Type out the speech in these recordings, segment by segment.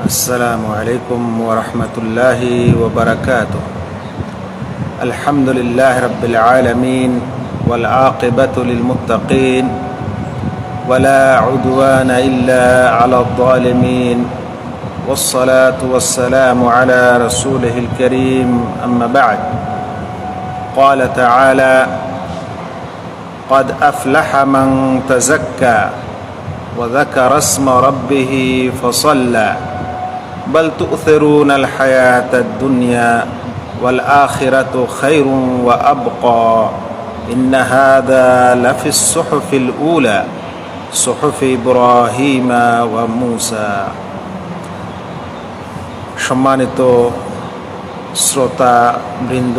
السلام عليكم ورحمة الله وبركاته. الحمد لله رب العالمين والعاقبة للمتقين ولا عدوان إلا على الظالمين والصلاة والسلام على رسوله الكريم أما بعد. قال تعالى: قد أفلح من تزكى وذكر اسم ربه فصلى بل تؤثرون الحياة الدنيا والآخرة خير وأبقى إن هذا لفي الصحف الأولى صحف إبراهيم وموسى. সম্মানিত শ্রোতা বৃন্দ,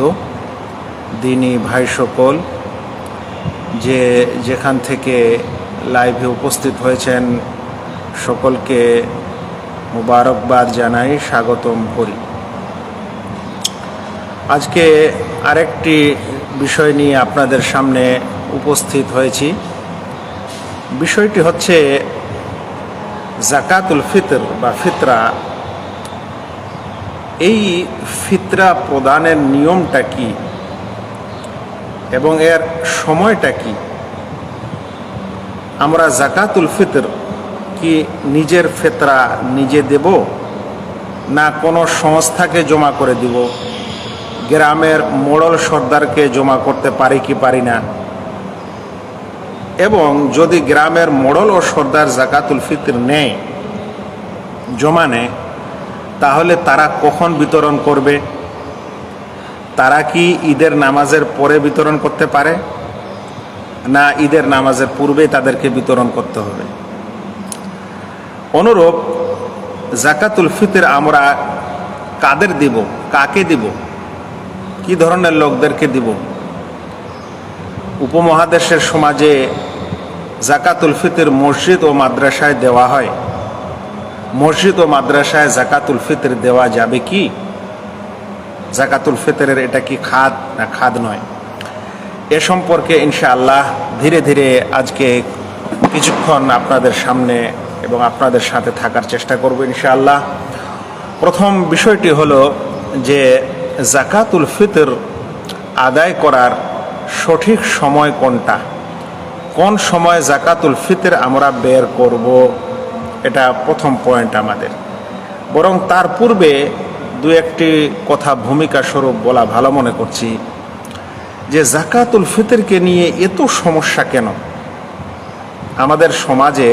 দিনী ভাই সকল, যেখান থেকে লাইভে উপস্থিত হয়েছেন সকলকে মুবারকবাদ জানাই, স্বাগতম করি। আজকে আরেকটি বিষয় নিয়ে আপনাদের সামনে উপস্থিত হয়েছি। বিষয়টি হচ্ছে জাকাতুল ফিতর বা ফিতরা। এই ফিতরা প্রদানের নিয়মটা কি এবং এর সময়টা কি? আমরা জাকাতুল ফিতর কি নিজের ফিতরা নিজে দেব, না কোনো সংস্থাকে জমা করে দিব? গ্রামের মোড়ল সর্দারকে জমা করতে পারি কি পারি না? এবং যদি গ্রামের মোড়ল ও সর্দার জাকাতুল ফিতর নেয়, জমা নেয়, তাহলে তারা কখন বিতরণ করবে? তারা কি ঈদের নামাজের পরে বিতরণ করতে পারে, না ঈদের নামাজের পূর্বেই তাদেরকে বিতরণ করতে হবে? অনুরূপ জাকাতুল ফিতর আমরা কাদের দিব, কাকে দিব, কি ধরনের লোকদেরকে দিব? উপমহাদেশের সমাজে জাকাতুল ফিতর মসজিদ ও মাদ্রাসায় দেওয়া হয়। মসজিদ ও মাদ্রাসায় জাকাতুল ফিতর দেওয়া যাবে কি? জাকাতুল ফিতরের এটা কি খাদ না খাদ নয়? এ সম্পর্কে ইনশাআল্লাহ ধীরে ধীরে আজকে কিছুক্ষণ আপনাদের সামনে এবং আপনাদের সাথে থাকার চেষ্টা করব ইনশাআল্লাহ। প্রথম বিষয়টি হলো যে জাকাতুল ফিতর আদায় করার সঠিক সময় কোনটা, কোন সময় জাকাতুল ফিতর আমরা বের করব, এটা প্রথম পয়েন্ট আমাদের। বরং তার পূর্বে দু একটি কথা ভূমিকা স্বরূপ বলা ভালো মনে করছি যে জাকাতুল ফিতরকে নিয়ে এত সমস্যা কেন? আমাদের সমাজে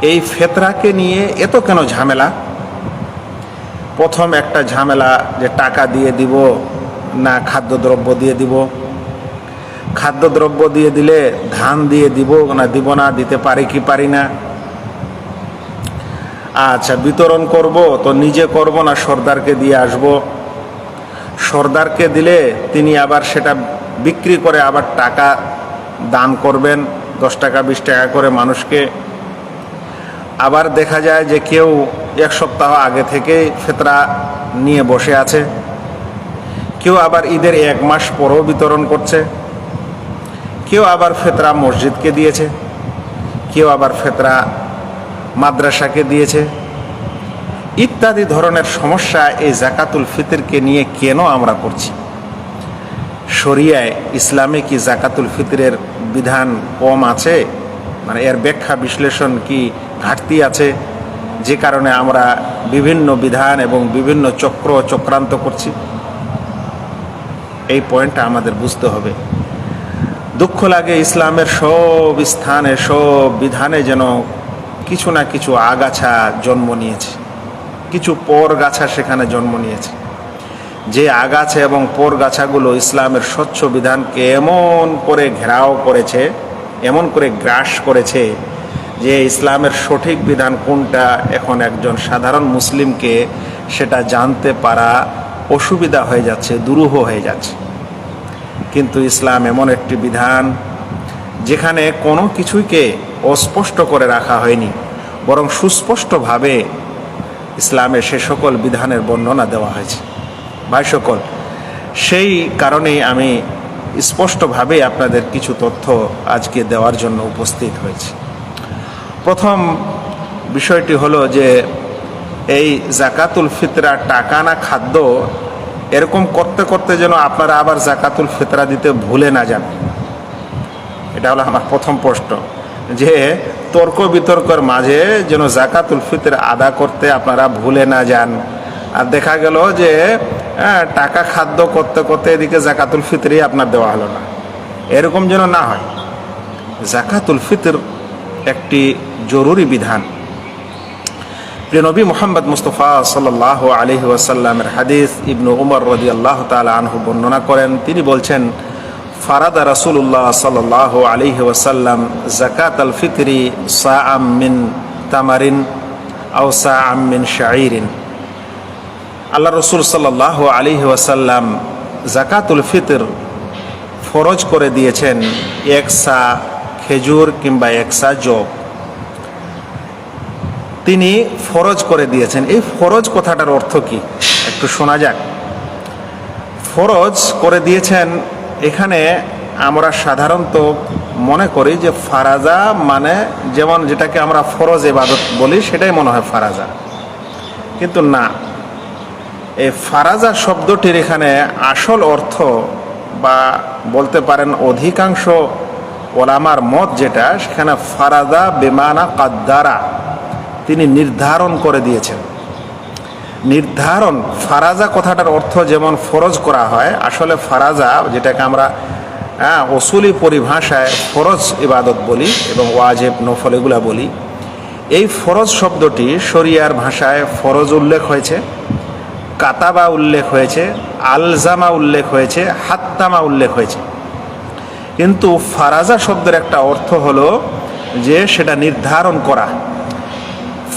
এই ফিতরাকে নিয়ে এত কেন ঝামেলা? প্রথম একটা ঝামেলা যে টাকা দিয়ে দিব না খাদ্যদ্রব্য দিয়ে দিব। খাদ্যদ্রব্য দিয়ে দিলে ধান দিয়ে দিব না দিব না, দিতে পারি কি পারি না। আচ্ছা, বিতরণ করব তো নিজে করব না সর্দারকে দিয়ে আসব? সর্দারকে দিলে তিনি আবার সেটা বিক্রি করে আবার টাকা দান করবেন, 10 টাকা 20 টাকা করে মানুষকে। আবার দেখা যায় যে কেউ 1 সপ্তাহ আগে থেকে ফিতরা নিয়ে বসে আছে, কেউ আবার ঈদের 1 মাস পরেও বিতরণ করছে, কেউ আবার ফিতরা মসজিদকে দিয়েছে, কেউ আবার ফিতরা মাদ্রাসাকে দিয়েছে, ইত্যাদি ধরনের সমস্যা এই জাকাতুল ফিতরকে নিয়ে কেন আমরা করছি? শরিয়ায় ইসলামে কি জাকাতুল ফিতরের বিধান কম আছে, মানে এর ব্যাখ্যা বিশ্লেষণ কি ঘাটতি আছে, যে কারণে আমরা বিভিন্ন বিধান এবং বিভিন্ন চক্রান্ত করছি? এই পয়েন্টটা আমাদের বুঝতে হবে। দুঃখ লাগে ইসলামের সব স্থানে সব বিধানে যেন কিছু না কিছু আগাছা জন্ম নিয়েছে, কিছু পরগাছা সেখানে জন্ম নিয়েছে। যে আগাছা এবং পরগাছাগুলো ইসলামের স্বচ্ছ বিধানকে এমন করে ঘেরাও করেছে, এমন করে গ্রাস করেছে যে ইসলামের সঠিক বিধান কোনটা এখন একজন সাধারণ মুসলিমকে সেটা জানতে পারা অসুবিধা হয়ে যাচ্ছে, দুরূহ হয়ে যাচ্ছে। কিন্তু ইসলাম এমন একটি বিধান যেখানে কোনো কিছুকে অস্পষ্ট করে রাখা হয়নি, বরং সুস্পষ্টভাবে ইসলামে সে সকল বিধানের বর্ণনা দেওয়া হয়েছে। ভাই সকল, সেই কারণেই আমি স্পষ্টভাবে আপনাদের কিছু তথ্য আজকে দেওয়ার জন্য উপস্থিত হয়েছি। প্রথম বিষয়টি হলো যে এই জাকাতুল ফিতরা টাকা না খাদ্য, এরকম করতে করতে যেন আপনারা আবার জাকাতুল ফিতরা দিতে ভুলে না যান। এটা হলো আমার প্রথম প্রশ্ন, যে তর্ক বিতর্কের মাঝে যেন জাকাতুল ফিতর আদা করতে আপনারা ভুলে না যান। আর দেখা গেল যে টাকা খাদ্য করতে করতে এদিকে জাকাতুল ফিতরই আপনার দেওয়া হলো না, এরকম যেন না হয়। জাকাতুল ফিতর একটি জরুরি বিধান। প্রিয় নবী মুহাম্মদ মুস্তাফা সাল্লাল্লাহু আলাইহি ওয়াসাল্লামের হাদিস ইবনু উমর রাদিয়াল্লাহু তাআলা আনহু বর্ণনা করেন, তিনি বলছেন, ফারাদা রাসূলুল্লাহ সাল্লাল্লাহু আলাইহি ওয়াসাল্লাম যাকাতাল ফিতরি সাআম মিন তামারিন আও সাআম মিন শাঈরিন। আল্লাহ রসুল সাল্লাল্লাহু আলাইহি ওয়াসাল্লাম যাকাতুল ফিতর ফরজ করে দিয়েছেন এক সা খেজুর কিংবা এক সা জব। তিনি ফরজ করে দিয়েছেন। এই ফরজ কথাটার অর্থ কি একটু শোনা যাক। ফরজ করে দিয়েছেন, এখানে আমরা সাধারণত মনে করি যে ফারাজা মানে যেমন যেটাকে আমরা ফরজ ইবাদত বলি সেটাই মনে হয় ফারাজা, কিন্তু না। এই ফারাজা শব্দটির এখানে আসল অর্থ বা বলতে পারেন অধিকাংশ ওলামার মত যেটা, সেখানে ফারাজা বেমানা কাদ্দারা, তিনি নির্ধারণ করে দিয়েছেন। নির্ধারণ, ফারাজা কথাটার অর্থ যেমন ফরজ করা হয়, আসলে ফারাজা যেটাকে আমরা অসুলি পরিভাষায় ফরজ ইবাদত বলি এবং ওয়াজিব নফল এগুলা বলি, এই ফরজ শব্দটি শরিয়ার ভাষায় ফরজ উল্লেখ হয়েছে, কাতাবা উল্লেখ হয়েছে, আলজামা উল্লেখ হয়েছে, হাত্তামা উল্লেখ হয়েছে। কিন্তু ফারাজা শব্দের একটা অর্থ হলো যে সেটা নির্ধারণ করা।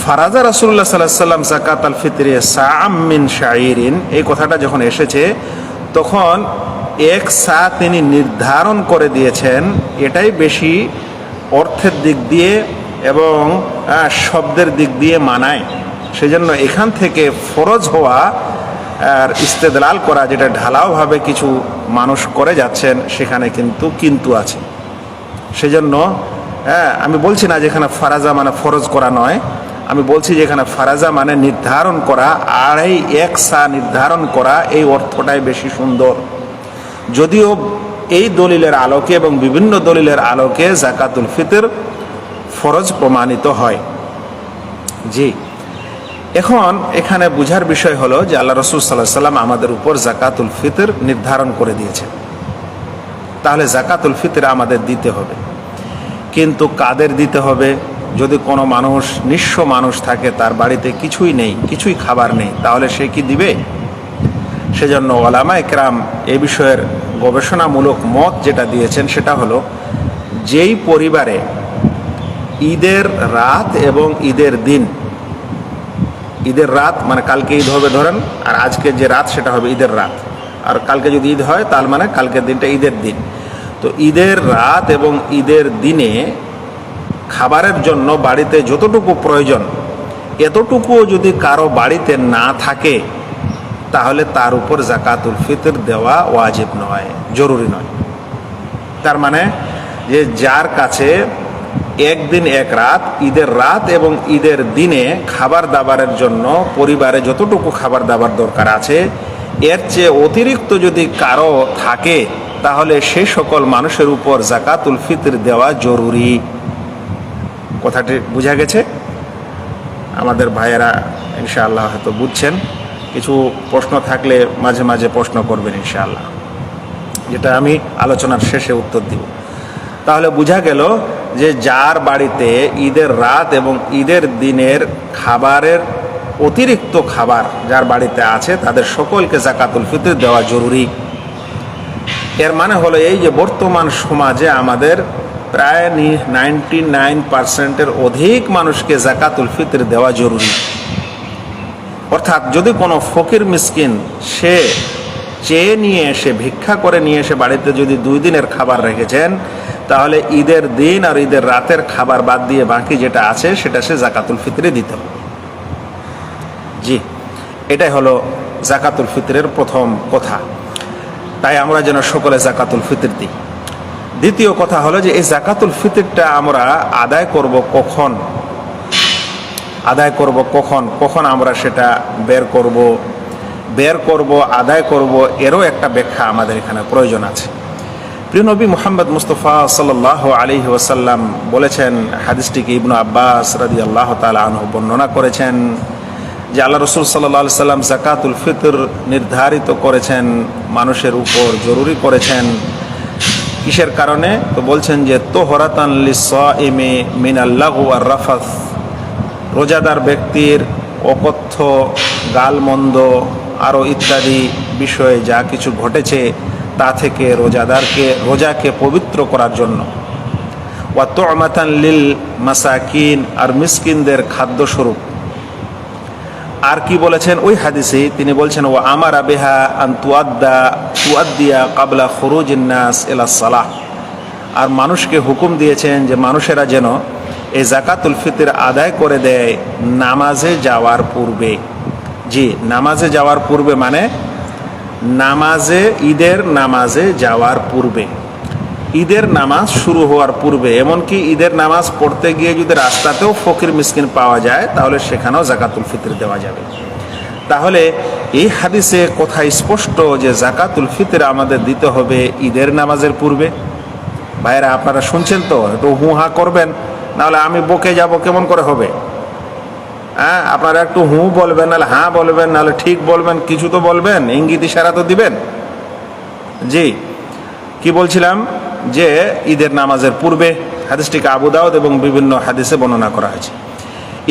ফারাজা রাসূলুল্লাহ সাল্লাল্লাহু আলাইহি ওয়াসাল্লাম যাকাতাল ফিতরি সাআম মিন শাঈরিন, এই কথাটা যখন এসেছে তখন এক সা তিনি নির্ধারণ করে দিয়েছেন। এটাই বেশি অর্থের দিক দিয়ে এবং শব্দের দিক দিয়ে মানায়। সেজন্য এখান থেকে ফরজ হওয়া আর ইস্তেদলাল করা, যেটা ঢালাওভাবে কিছু মানুষ করে যাচ্ছেন, সেখানে কিন্তু আছে। সেজন্য আমি বলছি না যেখানে ফারাজা মানে ফরজ করা নয়, আমি বলছি যেখানে ফারাজা মানে নির্ধারণ করা, আর এই এক সা নির্ধারণ করা, এই অর্থটাই বেশি সুন্দর। যদিও এই দলিলের আলোকে এবং বিভিন্ন দলিলের আলোকে যাকাতুল ফিতর ফরজ প্রমাণিত হয়। জি, এখন এখানে বুঝার বিষয় হলো যে আল্লাহ রসুল সাল্লাল্লাহু আলাইহি ওয়াসাল্লাম আমাদের উপর যাকাতুল ফিতর নির্ধারণ করে দিয়েছেন, তাহলে যাকাতুল ফিতর আমাদের দিতে হবে। কিন্তু কাদের দিতে হবে? যদি কোনো মানুষ, নিঃস্ব মানুষ থাকে, তার বাড়িতে কিছুই নেই, কিছুই খাবার নেই, তাহলে সে কি দিবে? সেজন্য ওলামা ইকরাম এই বিষয়ের গবেষণামূলক মত যেটা দিয়েছেন সেটা হলো, যেই পরিবারে ঈদের রাত এবং ঈদের দিন, ঈদের রাত মানে কালকে ঈদ হবে ধরেন, আর আজকে যে রাত সেটা হবে ঈদের রাত, আর কালকে যদি ঈদ হয় তার মানে কালকের দিনটা ঈদের দিন। তো ঈদের রাত এবং ঈদের দিনে খাবারের জন্য বাড়িতে যতটুকু প্রয়োজন, এতটুকুও যদি কারো বাড়িতে না থাকে, তাহলে তার উপর যাকাতুল ফিতর দেওয়া ওয়াজিব নয়, জরুরি নয়। তার মানে যে যার কাছে একদিন এক রাত, ঈদের রাত এবং ঈদের দিনে খাবার দাবারের জন্য পরিবারে যতটুকু খাবার দাবার দরকার আছে, এর চেয়ে অতিরিক্ত যদি কারো থাকে, তাহলে সেই সকল মানুষের উপর যাকাতুল ফিতর দেওয়া জরুরি। কথাটি বোঝা গেছে? আমাদের ভাইয়েরা ইনশাআল্লাহ হয়তো বুঝছেন। কিছু প্রশ্ন থাকলে মাঝে মাঝে প্রশ্ন করবেন ইনশাআল্লাহ, যেটা আমি আলোচনার শেষে উত্তর দিব। তাহলে বোঝা গেল যে যার বাড়িতে ঈদের রাত এবং ঈদের দিনের খাবারের অতিরিক্ত খাবার যার বাড়িতে আছে, তাদের সকলকে যাকাতুল ফিতর দেওয়া জরুরি। এর মানে হলো এই যে বর্তমান সমাজে আমাদের প্রায় 99% অধিক মানুষকে যাকাতুল ফিতর দেওয়া জরুরি। অর্থাৎ যদি কোনো ফকির মিসকিন সে চেয়ে নিয়ে এসে, ভিক্ষা করে নিয়ে এসে বাড়িতে যদি 2 দিনের খাবার রেখেছেন, তাহলে ঈদের দিন আর ঈদের রাতের খাবার বাদ দিয়ে বাকি যেটা আছে সেটা সে যাকাতুল ফিতরে দিতে হবে। জি, এটাই হলো যাকাতুল ফিতরের প্রথম কথা। তাই আমরা যেন সকলে যাকাতুল ফিতর দিই। দ্বিতীয় কথা হলো যে এই যাকাতুল ফিতরটা আমরা আদায় করব কখন? আদায় করব কখন কখন আমরা সেটা বের করব আদায় করব, এরও একটা ব্যাখ্যা আমাদের এখানে প্রয়োজন আছে। প্রিয় নবী মুহাম্মদ মুস্তাফা সাল্লাল্লাহু আলাইহি ওয়াসাল্লাম বলেছেন, হাদিসটিকে ইবনু আব্বাস রাদিয়াল্লাহু তাআলা আনহু বর্ণনা করেছেন যে আল্লাহ রাসূল সাল্লাল্লাহু আলাইহি সাল্লাম যাকাতুল ফিতর নির্ধারিত করেছেন, মানুষের উপর জরুরি করেছেন। কিসের কারণে? তো বলছেন যে তোহরাতান লিস-সাইমি মিনাল লাগু ওয়ার রাফাস, রোজাদার ব্যক্তির অকথ্য, গালমন্দ আরও ইত্যাদি বিষয়ে যা কিছু ঘটেছে তা থেকে রোজাকে পবিত্র করার জন্য। ওয়া তু'মাতান লিল মাসাকিন, আর মিসকিনদের খাদ্যস্বরূপ। আর কি বলেছেন ওই হাদিসে? তিনি বলছেন ওয়া আমারা বিহা আন তুআদ্দিয়া ক্বাবলা খুরুজিন নাস ইলা সালাহ, আর মানুষকে হুকুম দিয়েছেন যে মানুষেরা যেন এই যাকাতুল ফিতর আদায় করে দেয় নামাজে যাওয়ার পূর্বে। জি, নামাজে যাওয়ার পূর্বে মানে ঈদের নামাজে যাওয়ার পূর্বে, ঈদের নামাজ শুরু হওয়ার পূর্বে। এমনকি ঈদের নামাজ পড়তে গিয়ে যদি রাস্তাতেও ফকির মিসকিন পাওয়া যায় তাহলে সেখানেও যাকাতুল ফিতর দেওয়া যাবে। তাহলে এই হাদিসে কথা স্পষ্ট যে যাকাতুল ফিতর আমাদের দিতে হবে ঈদের নামাজের পূর্বে। ভাইরা, আপনারা শুনছেন তো? একটু হু হা করবেন, নাহলে আমি বকে যাব, কেমন করে হবে? হ্যাঁ, আপনারা একটু হু বলবেন, নাহলে হ্যাঁ বলবেন, নাহলে ঠিক বলবেন, কিছু তো বলবেন, ইঙ্গিত ইশারা তো দিবেন। জি, কি বলছিলাম? যে ঈদের নামাজের পূর্বে। হাদিসটিকে আবু দাউদ এবং বিভিন্ন হাদিসে বর্ণনা করা হয়েছে।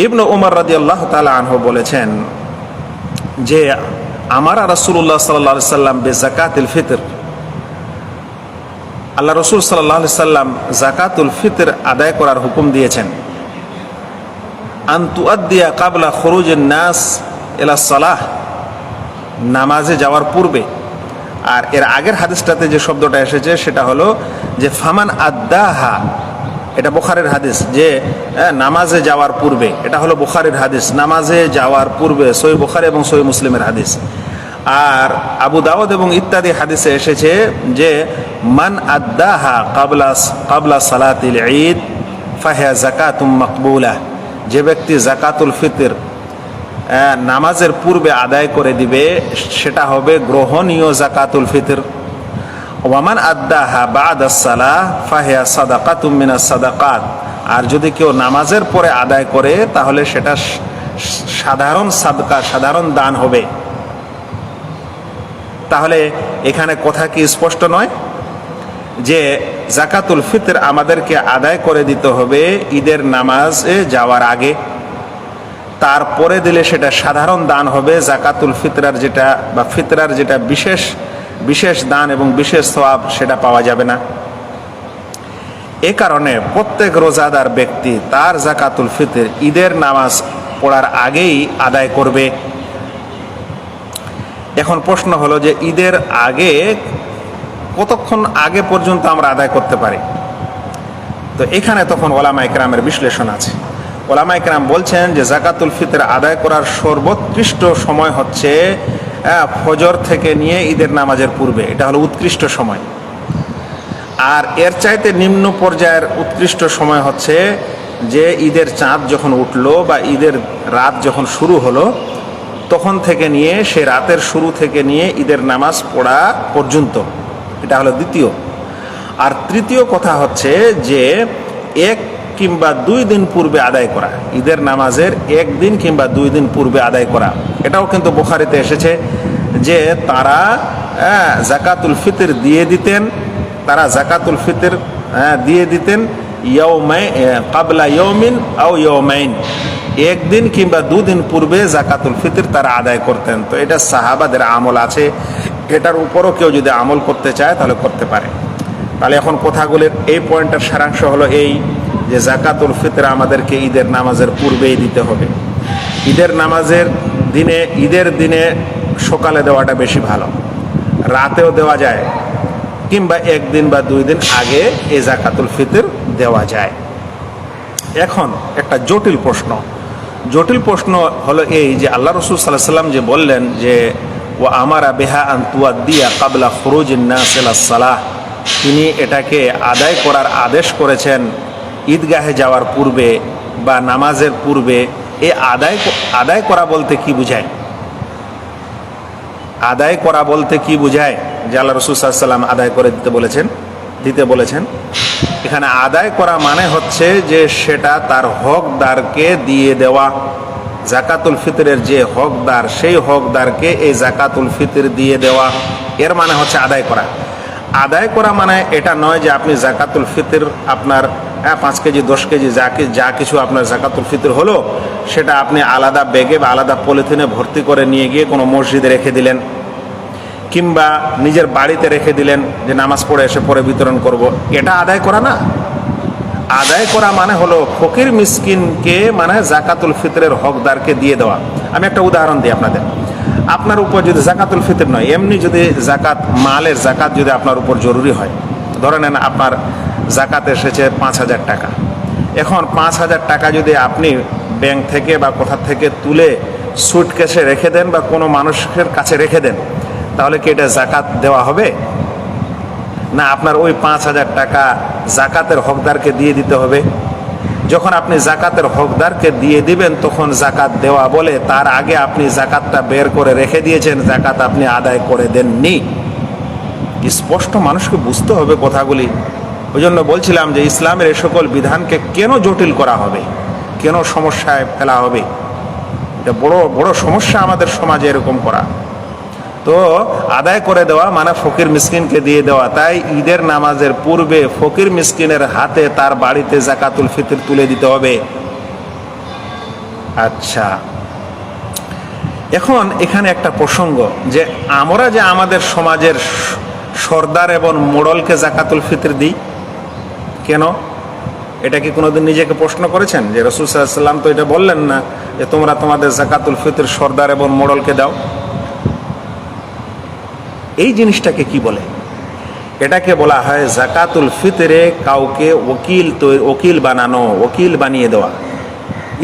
ইবনে উমর রাদিয়াল্লাহু তাআলা আনহু বলেছেন যে আমারা রাসূলুল্লাহ সাল্লাল্লাহু আলাইহি সাল্লাম বিযাকাতিল ফিতর, আল্লাহ রাসূল সাল্লাল্লাহু আলাইহি সাল্লাম যাকাতুল ফিতর আদায় করার হুকুম দিয়েছেন। আন তুআদ্দিয়া ক্বাবলা খুরুজিন নাস ইলা সালাহ, নামাজে যাওয়ার পূর্বে। আর এর আগের হাদিসটাতে যে শব্দটা এসেছে সেটা হলো যে ফামান আদ্দাহা, এটা বুখারীর হাদিস, যে নামাজে যাওয়ার পূর্বে। এটা হলো বুখারীর হাদিস, নামাজে যাওয়ার পূর্বে, সহিহ বুখারী এবং সহিহ মুসলিমের হাদিস। আর আবু দাউদ এবং ইত্যাদি হাদিসে এসেছে যে মান আদ্দাহা ক্বাবলা সালাতিল ঈদ ফাহিয়া যাকাতুম মাকবুলা, যে ব্যক্তি যাকাতুল ফিতর নামাজের পূর্বে আদায় করে দিবে সেটা হবে গ্রহণীয় যাকাতুল ফিতর। ওয়ামান আদ্দাহা বা'দাস সালাহ ফাহিয়া সাদাকাতুম মিনাস সাদাকাত, আর যদি কেউ নামাজের পরে আদায় করে তাহলে সেটা সাধারণ সাদকা, সাধারণ দান হবে। তাহলে এখানে কথা কি স্পষ্ট নয় যে যাকাতুল ফিতর আমাদেরকে আদায় করে দিতে হবে ঈদের নামাজে যাওয়ার আগে, তারপরে দিলে সেটা সাধারণ দান হবে। যাকাতুল ফিতরার যেটা বা ফিতরার যেটা বিশেষ দান এবং বিশেষ সওয়াব সেটা পাওয়া যাবে না। এ কারণে প্রত্যেক রোজাদার ব্যক্তি তার যাকাতুল ফিতর ঈদের নামাজ পড়ার আগেই আদায় করবে। এখন প্রশ্ন হলো যে ঈদের আগে কতক্ষণ আগে পর্যন্ত আমরা আদায় করতে পারি? তো এখানে তখন ওলামায়ে কেরামের বিশ্লেষণ আছে। ওলামায়ে কেরাম বলছেন যে যাকাতুল ফিতর আদায় করার সর্বোৎকৃষ্ট সময় হচ্ছে ফজর থেকে নিয়ে ঈদের নামাজের পূর্বে, এটা হলো উৎকৃষ্ট সময়। আর এর চাইতে নিম্ন পর্যায়ের উৎকৃষ্ট সময় হচ্ছে যে ঈদের চাঁদ যখন উঠলো বা ঈদের রাত যখন শুরু হলো তখন থেকে নিয়ে, সে রাতের শুরু থেকে নিয়ে ঈদের নামাজ পড়া পর্যন্ত, এটা হলো দ্বিতীয়। আর তৃতীয় কথা হচ্ছে যে 1 কিংবা 2 দিন পূর্বে আদায় করা, ঈদের নামাজের 1 দিন কিংবা 2 দিন পূর্বে আদায় করা। এটাও কিন্তু বুখারীতে এসেছে যে তারা যাকাতুল ফিতর দিয়ে দিতেন, ক্বাবলা ইয়াউমিন আও ইয়াউমাইন, 1 দিন কিংবা 2 দিন পূর্বে যাকাতুল ফিতর তারা আদায় করতেন। তো এটা সাহাবাদের আমল আছে, এটার উপরও কেউ যদি আমল করতে চায় তাহলে করতে পারে। তাহলে এখন কথাগুলির এই পয়েন্টের সারাংশ হলো এই যে যাকাতুল ফিতর আমাদেরকে ঈদের নামাজের পূর্বেই দিতে হবে। ঈদের দিনে সকালে দেওয়াটা বেশি ভালো, রাতেও দেওয়া যায়, কিংবা 1 দিন বা 2 দিন আগে এই যাকাতুল ফিতর দেওয়া যায়। এখন একটা জটিল প্রশ্ন হলো এই যে আল্লাহ রাসূল সাল্লাল্লাহু আলাইহি সাল্লাম যে বললেন যে ওয়া আমারা বিহা আন তুআদ্দিয়া ক্বাবলা খুরুজিন নাস ইলা সালাহ, তিনি এটাকে আদায় করার আদেশ করেছেন ঈদগাহে যাওয়ার পূর্বে বা নামাজের পূর্বে। এই আদায় করা বলতে কি বুঝায়? আদায় করা বলতে কি বুঝায় যে আল্লাহ রাসূল সাল্লাল্লাহু আলাইহি ওয়াসাল্লাম আদায় করে দিতে বলেছেন? এখানে আদায় করা মানে হচ্ছে যে সেটা তার হকদারকে দিয়ে দেওয়া। জাকাতুল ফিতরের যে হকদার, সেই হকদারকে এই জাকাতুল ফিতর দিয়ে দেওয়া, এর মানে হচ্ছে আদায় করা। আদায় করা মানে এটা নয় যে আপনি জাকাতুল ফিতর আপনার 5 কেজি 10 কেজি যা কিছু আপনার জাকাতুল ফিতর হলো সেটা আপনি আলাদা ব্যাগে বা আলাদা পলিথিনে ভর্তি করে নিয়ে গিয়ে কোনো মসজিদে রেখে দিলেন, কিংবা নিজের বাড়িতে রেখে দিলেন যে নামাজ পড়ে এসে পরে বিতরণ করব। এটা আদায় করা না। আদায় করা মানে হলো ফকির মিসকিনকে, মানে জাকাতুল ফিতরের হকদারকে দিয়ে দেওয়া। আমি একটা উদাহরণ দিই আপনাদের। আপনার উপর যদি জাকাতুল ফিতর নয়, এমনি যদি জাকাত, মালের জাকাত যদি আপনার উপর জরুরি হয়, ধরে নেন আপনার জাকাত এসেছে 5,000 টাকা। এখন 5,000 টাকা যদি আপনি ব্যাংক থেকে বা কোথা থেকে তুলে সুটকেসে রেখে দেন বা কোনো মানুষের কাছে রেখে দেন, তাহলে কি এটা জাকাত দেওয়া হবে? না, আপনার ওই 5,000 টাকা জাকাতের হকদারকে দিয়ে দিতে হবে। যখন আপনি জাকাতের হকদারকে দিয়ে দিবেন তখন জাকাত দেওয়া বলে, তার আগে আপনি জাকাতটা বের করে রেখে দিয়েছেন, জাকাত আপনি আদায় করে দেননি। স্পষ্ট মানুষকে বুঝতে হবে কথাগুলি। ওই জন্য বলছিলাম যে ইসলামের এই সকল বিধানকে কেন জটিল করা হবে, কেন সমস্যায় ফেলা হবে? এটা বড় বড় সমস্যা আমাদের সমাজে এরকম করা। তো আদায় করে দেওয়া মানে ফকির মিসকিনকে দিয়ে দেওয়া। তাই ঈদের নামাজের পূর্বে ফকির মিসকিনের হাতে তার বাড়িতে জাকাতুল ফিতর তুলে দিতে হবে। আচ্ছা, এখন এখানে একটা প্রসঙ্গ, যে আমরা যে আমাদের সমাজের সর্দার এবং মোড়লকে জাকাতুল ফিতর দিই কেন? এটা কি কোনোদিন নিজেকে প্রশ্ন করেছেন? যে রাসূল সাল্লাল্লাহু আলাইহি ওয়াসাল্লাম তো এটা বললেন না যে তোমরা তোমাদের জাকাতুল ফিতর সর্দার এবং মোড়লকে দাও। এই জিনিসটাকে কি বলে? এটাকে বলা হয় জাকাতুল ফিতরে কাউকে ওকিল বানানো, ওকিল বানিয়ে দেওয়া।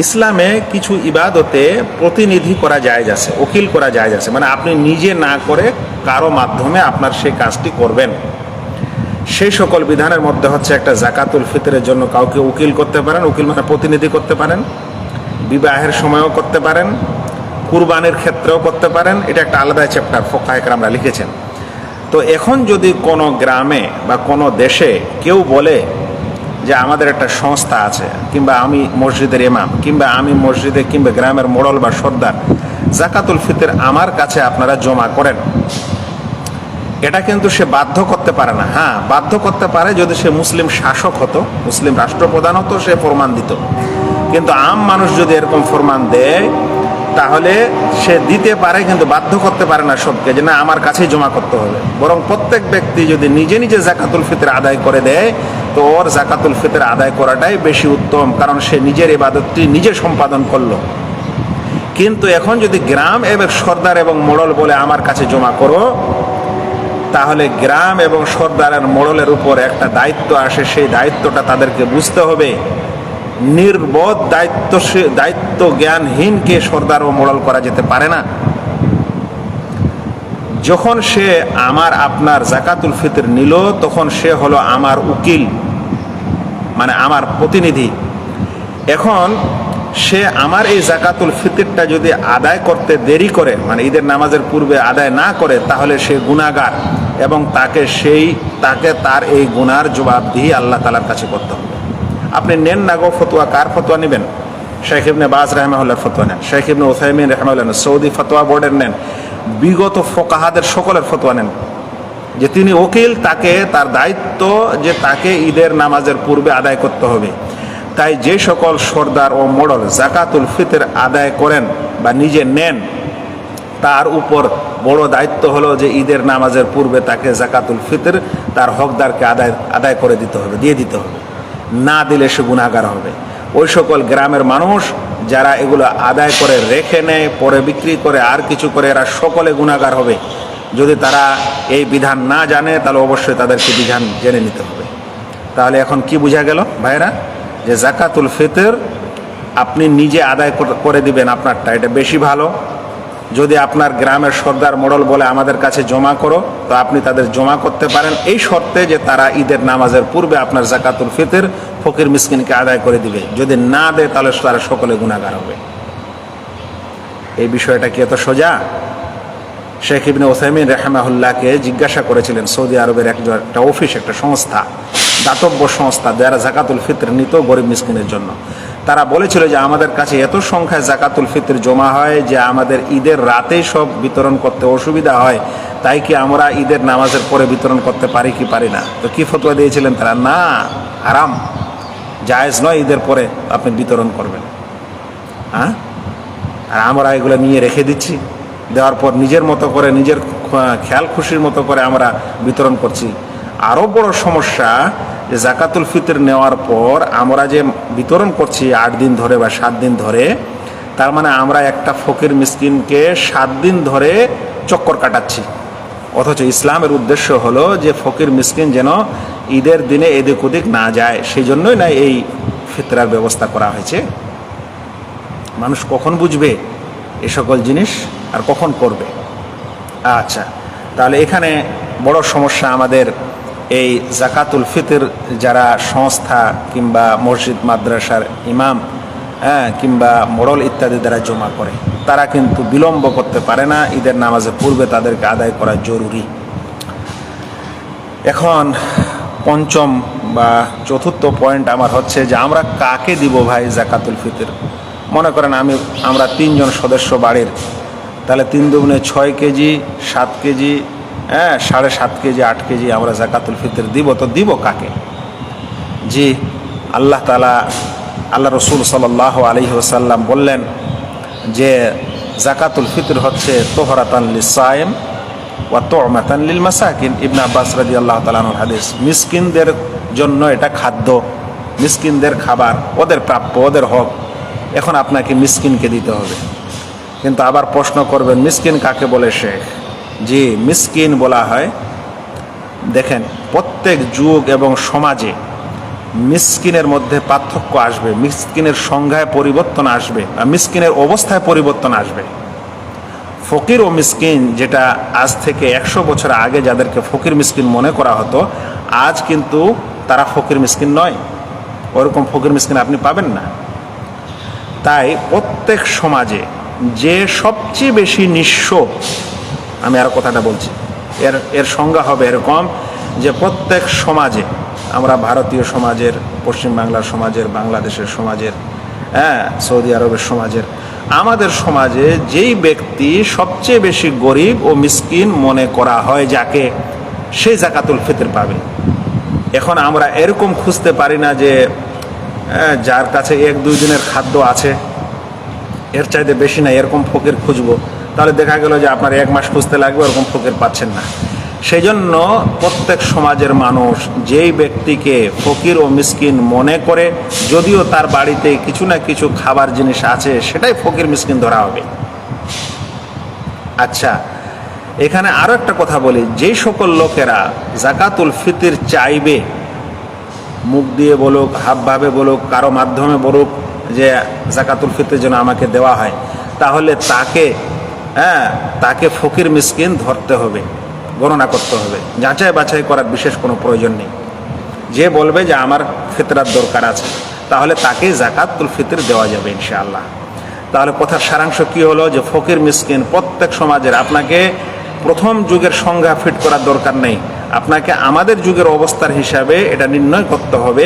ইসলামে কিছু ইবাদতে প্রতিনিধি করা জায়েজ আছে, ওকিল করা জায়েজ আছে, মানে আপনি নিজে না করে কারো মাধ্যমে আপনার সেই কাজটি করবেন। সেই সকল বিধানের মধ্যে হচ্ছে একটা জাকাতুল ফিতরের জন্য কাউকে উকিল করতে পারেন, উকিল মানে প্রতিনিধি করতে পারেন, বিবাহের সময়ও করতে পারেন, কুরবানির ক্ষেত্রেও করতে পারেন। এটা একটা আলাদা চ্যাপ্টার ফুকাহে কেরামরা লিখেছেন। তো এখন যদি কোনো গ্রামে বা কোনো দেশে কেউ বলে যে আমাদের একটা সংস্থা আছে, কিংবা আমি মসজিদের ইমাম, কিংবা আমি মসজিদে কিংবা গ্রামের মোড়ল বা সর্দার, জাকাতুল ফিতর আমার কাছে আপনারা জমা করেন, এটা কিন্তু সে বাধ্য করতে পারে না। হ্যাঁ, বাধ্য করতে পারে যদি সে মুসলিম শাসক হতো, মুসলিম রাষ্ট্রপ্রধান হতো, সে ফরমান দিত। কিন্তু আম মানুষ যদি এরকম ফরমান দেয় তাহলে সে দিতে পারে, কিন্তু বাধ্য করতে পারে না সবকে যে না আমার কাছেই জমা করতে হবে। বরং প্রত্যেক ব্যক্তি যদি নিজে নিজে জাকাতুল ফিতর আদায় করে দেয় তো ওর জাকাতুল ফিতর আদায় করাটাই বেশি উত্তম, কারণ সে নিজের ইবাদতটি নিজে সম্পাদন করলো। কিন্তু এখন যদি গ্রাম এবং সর্দার এবং মোড়ল বলে আমার কাছে জমা করো, তাহলে গ্রাম এবং সর্দারের মোড়লের উপর একটা দায়িত্ব আসে। সেই দায়িত্বটা তাদেরকে বুঝতে হবে। নির্বোধ দায়িত্ব জ্ঞানহীনকে সর্দার ও মোড়ল করা যেতে পারে না। যখন সে আপনার জাকাতুল ফিতর নিল তখন সে হলো আমার উকিল, মানে আমার প্রতিনিধি। এখন সে আমার এই জাকাতুল ফিতরটা যদি আদায় করতে দেরি করে, মানে ঈদের নামাজের পূর্বে আদায় না করে, তাহলে সে গুনাহগার এবং তাকে তার এই গুনার জবাবদিহি আল্লাহ তাআলার কাছে করতে হবে। আপনি নেন না গো ফতোয়া, কার ফতোয়া নেবেন? শেখ ইবনে বাজ রাহিমাহুল্লাহর ফতোয়া নেন, শেখ ইবনে উসাইমিন রাহিমাহুল্লাহ নেন, সৌদি ফতোয়া বোর্ডের নেন, বিগত ফুকাহাদের সকলের ফতোয়া নেন যে তিনি ওকিল, তাকে তার দায়িত্ব যে তাকে ঈদের নামাজের পূর্বে আদায় করতে হবে। তাই যে সকল সর্দার ও মোড়ল জাকাতুল ফিতর আদায় করেন বা নিজে নেন, তার উপর বড় দায়িত্ব হলো যে ঈদের নামাজের পূর্বে তাকে জাকাতুল ফিতর তার হকদারকে আদায় করে দিতে হবে, দিয়ে দিতে হবে। না দিলে সে গুনাহগার হবে। ওই সকল গ্রামের মানুষ যারা এগুলো আদায় করে রেখে নেয়, পরে বিক্রি করে আর কিছু করে, এরা সকলে গুনাহগার হবে। যদি তারা এই বিধান না জানে তাহলে অবশ্যই তাদেরকে বিধান জেনে নিতে হবে। তাহলে এখন কি বোঝা গেল ভাইরা? যে জাকাতুল ফিতর আপনি নিজে আদায় করে দিবেন আপনারটা, এটা বেশি ভালো। যদি আপনার গ্রামের সর্দার মোড়ল বলে আমাদের কাছে জমা করো, তো আপনি তাদের জমা করতে পারেন, এই শর্তে যে তারা ঈদের নামাজের পূর্বে আপনার জাকাতুল ফিতর ফকির মিসকিনকে আদায় করে দিবে। যদি না দেয় তাহলে তারা সকলে গুনাহগার হবে। এই বিষয়টা কি এত সোজা? শেখ ইবনে উসাইমিন রাহিমাহুল্লাহকে জিজ্ঞাসা করেছিলেন, সৌদি আরবের একটা অফিস, একটা সংস্থা, দাতব্য সংস্থা, যারা জাকাতুল ফিতর নিত গরিব মিসকিনের জন্য। তারা বলেছিল যে আমাদের কাছে এত সংখ্যায় জাকাতুল ফিতর জমা হয় যে আমাদের ঈদের রাতেই সব বিতরণ করতে অসুবিধা হয়, তাই কি আমরা ঈদের নামাজের পরে বিতরণ করতে পারি কি পারি না? তো কি ফতোয়া দিয়েছিলেন তারা? না, হারাম, জায়েজ নয় ঈদের পরে আপনি বিতরণ করবেন। হ্যাঁ, আর আমরা এগুলো নিয়ে রেখে দিচ্ছি, দেওয়ার পর নিজের মতো করে, নিজের খেয়াল খুশির মতো করে আমরা বিতরণ করছি। আরও বড় সমস্যা যে জাকাতুল ফিতর নেওয়ার পর আমরা যে বিতরণ করছি 8 দিন ধরে বা 7 দিন ধরে, তার মানে আমরা একটা ফকির মিসকিনকে 7 দিন ধরে চক্কর কাটাচ্ছি। অথচ ইসলামের উদ্দেশ্য হলো যে ফকির মিসকিন যেন ঈদের দিনে এদিক ওদিক না যায়, সেই জন্যই না এই ফিতরার ব্যবস্থা করা হয়েছে। মানুষ কখন বুঝবে এ সকল জিনিস আর কখন করবে? আচ্ছা, তাহলে এখানে বড় সমস্যা আমাদের এই জাকাতুল ফিতর যারা সংস্থা কিংবা মসজিদ মাদ্রাসার ইমাম, কিংবা মোড়ল ইত্যাদি দ্বারা জমা করে, তারা কিন্তু বিলম্ব করতে পারে না। ঈদের নামাজের পূর্বে তাদেরকে আদায় করা জরুরি। এখন পঞ্চম বা চতুর্থ পয়েন্ট আমার হচ্ছে যে আমরা কাকে দিব ভাই জাকাতুল ফিতর? মনে করেন আমরা 3 জন সদস্য বাড়ির, তাহলে 3 দুগুণে 6 কেজি, 7 কেজি, 7.5 কেজি, 8 কেজি আমরা জাকাতুল ফিতর দিব। তো দিব কাকে? জি, আল্লাহ তাআলা, আল্লাহ রসুল সাল্লাল্লাহু আলাইহি ওয়াসাল্লাম বললেন যে জাকাতুল ফিতর হচ্ছে তোহরাতান লিস-সায়েম ওয়া তু'মাতান লিল মাসাকিন। ইবনে আব্বাস রাদিয়াল্লাহু তাআলা আনহুর হাদিস। মিসকিনদের জন্য এটা খাদ্য, মিসকিনদের খাবার, ওদের প্রাপ্য, ওদের হক। এখন আপনাকে মিসকিনকে দিতে হবে। কিন্তু আবার প্রশ্ন করবেন, মিসকিন কাকে বলে শেখ? জি, মিসকিন বলা হয়, দেখেন প্রত্যেক যুগ এবং সমাজে মিসকিনের মধ্যে পার্থক্য আসবে, মিসকিনের সংজ্ঞায় পরিবর্তন আসবে, মিসকিনের অবস্থায় পরিবর্তন আসবে। ফকির ও মিসকিন, যেটা আজ থেকে 100 বছর আগে যাদেরকে ফকির মিসকিন মনে করা হতো, আজ কিন্তু তারা ফকির মিসকিন নয়। ওরকম ফকির মিসকিন আপনি পাবেন না। তাই প্রত্যেক সমাজে যে সবচেয়ে বেশি নিঃস্ব, আমি আর কথাটা বলছি, এর সংজ্ঞা হবে এরকম যে প্রত্যেক সমাজে, আমরা ভারতীয় সমাজের, পশ্চিমবাংলার সমাজের, বাংলাদেশের সমাজের, সৌদি আরবের সমাজের, আমাদের সমাজে যেই ব্যক্তি সবচেয়ে বেশি গরিব ও মিসকিন মনে করা হয় যাকে, সেই জাকাতুল ফিতর পাবে। এখন আমরা এরকম খুঁজতে পারি না যে যার কাছে 1-2 দিনের খাদ্য আছে, এর চাইতে বেশি না, এরকম ফকির খুঁজবো। তাহলে দেখা গেল যে আপনার 1 মাস খুঁজতে লাগবে, ওরকম ফকির পাচ্ছেন না। সেই জন্য প্রত্যেক সমাজের মানুষ যেই ব্যক্তিকে ফকির ও মিসকিন মনে করে, যদিও তার বাড়িতে কিছু না কিছু খাবার জিনিস আছে, সেটাই ফকির মিসকিন ধরা হবে। আচ্ছা, এখানে আরো একটা কথা বলি, যেই সকল লোকেরা জাকাতুল ফিতর চাইবে, মুখ দিয়ে বলুক, হাবভাবে বলুক, কারো মাধ্যমে বলুক যে জাকাতুল ফিতর যেন আমাকে দেওয়া হয়, তাহলে তাকে ফকির মিসকিন ধরতে হবে, গণনা করতে হবে। যাচাই বাছাই করার বিশেষ কোনো প্রয়োজন নেই। যে বলবে যে আমার ফিতরার দরকার আছে, তাহলে তাকে জাকাতুল ফিতর দেওয়া যাবে ইনশাআল্লাহ। তাহলে কথার সারাংশ কি হলো? যে ফকির মিসকিন প্রত্যেক সমাজের, আপনাকে প্রথম যুগের সংজ্ঞা ফিট করার দরকার নেই। আপনাকে আমাদের যুগের অবস্থার হিসাবে এটা নির্ণয় করতে হবে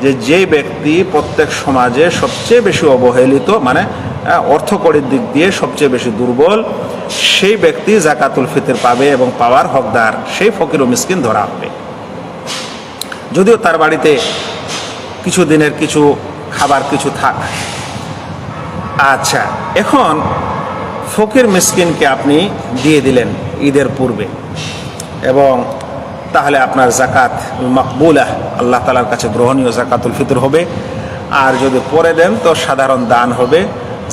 যে যে ব্যক্তি প্রত্যেক সমাজে সবচেয়ে বেশি অবহেলিত, মানে অর্থকড়ির দিক দিয়ে সবচেয়ে বেশি দুর্বল, সেই ব্যক্তি জাকাতুল ফিতর পাবে এবং পাওয়ার হকদার, সেই ফকির ও মিসকিন ধরা হবে। যদিও তার বাড়িতে কিছু দিনের কিছু খাবার কিছু থাক। আচ্ছা, এখন ফকির মিসকিনকে আপনি দিয়ে দিলেন ঈদের পূর্বে, এবং তাহলে আপনার জাকাত মাকবুলাহ, আল্লাহ তাআলার কাছে গ্রহণীয় জাকাতুল ফিতর হবে। আর যদি পরে দেন তো সাধারণ দান হবে।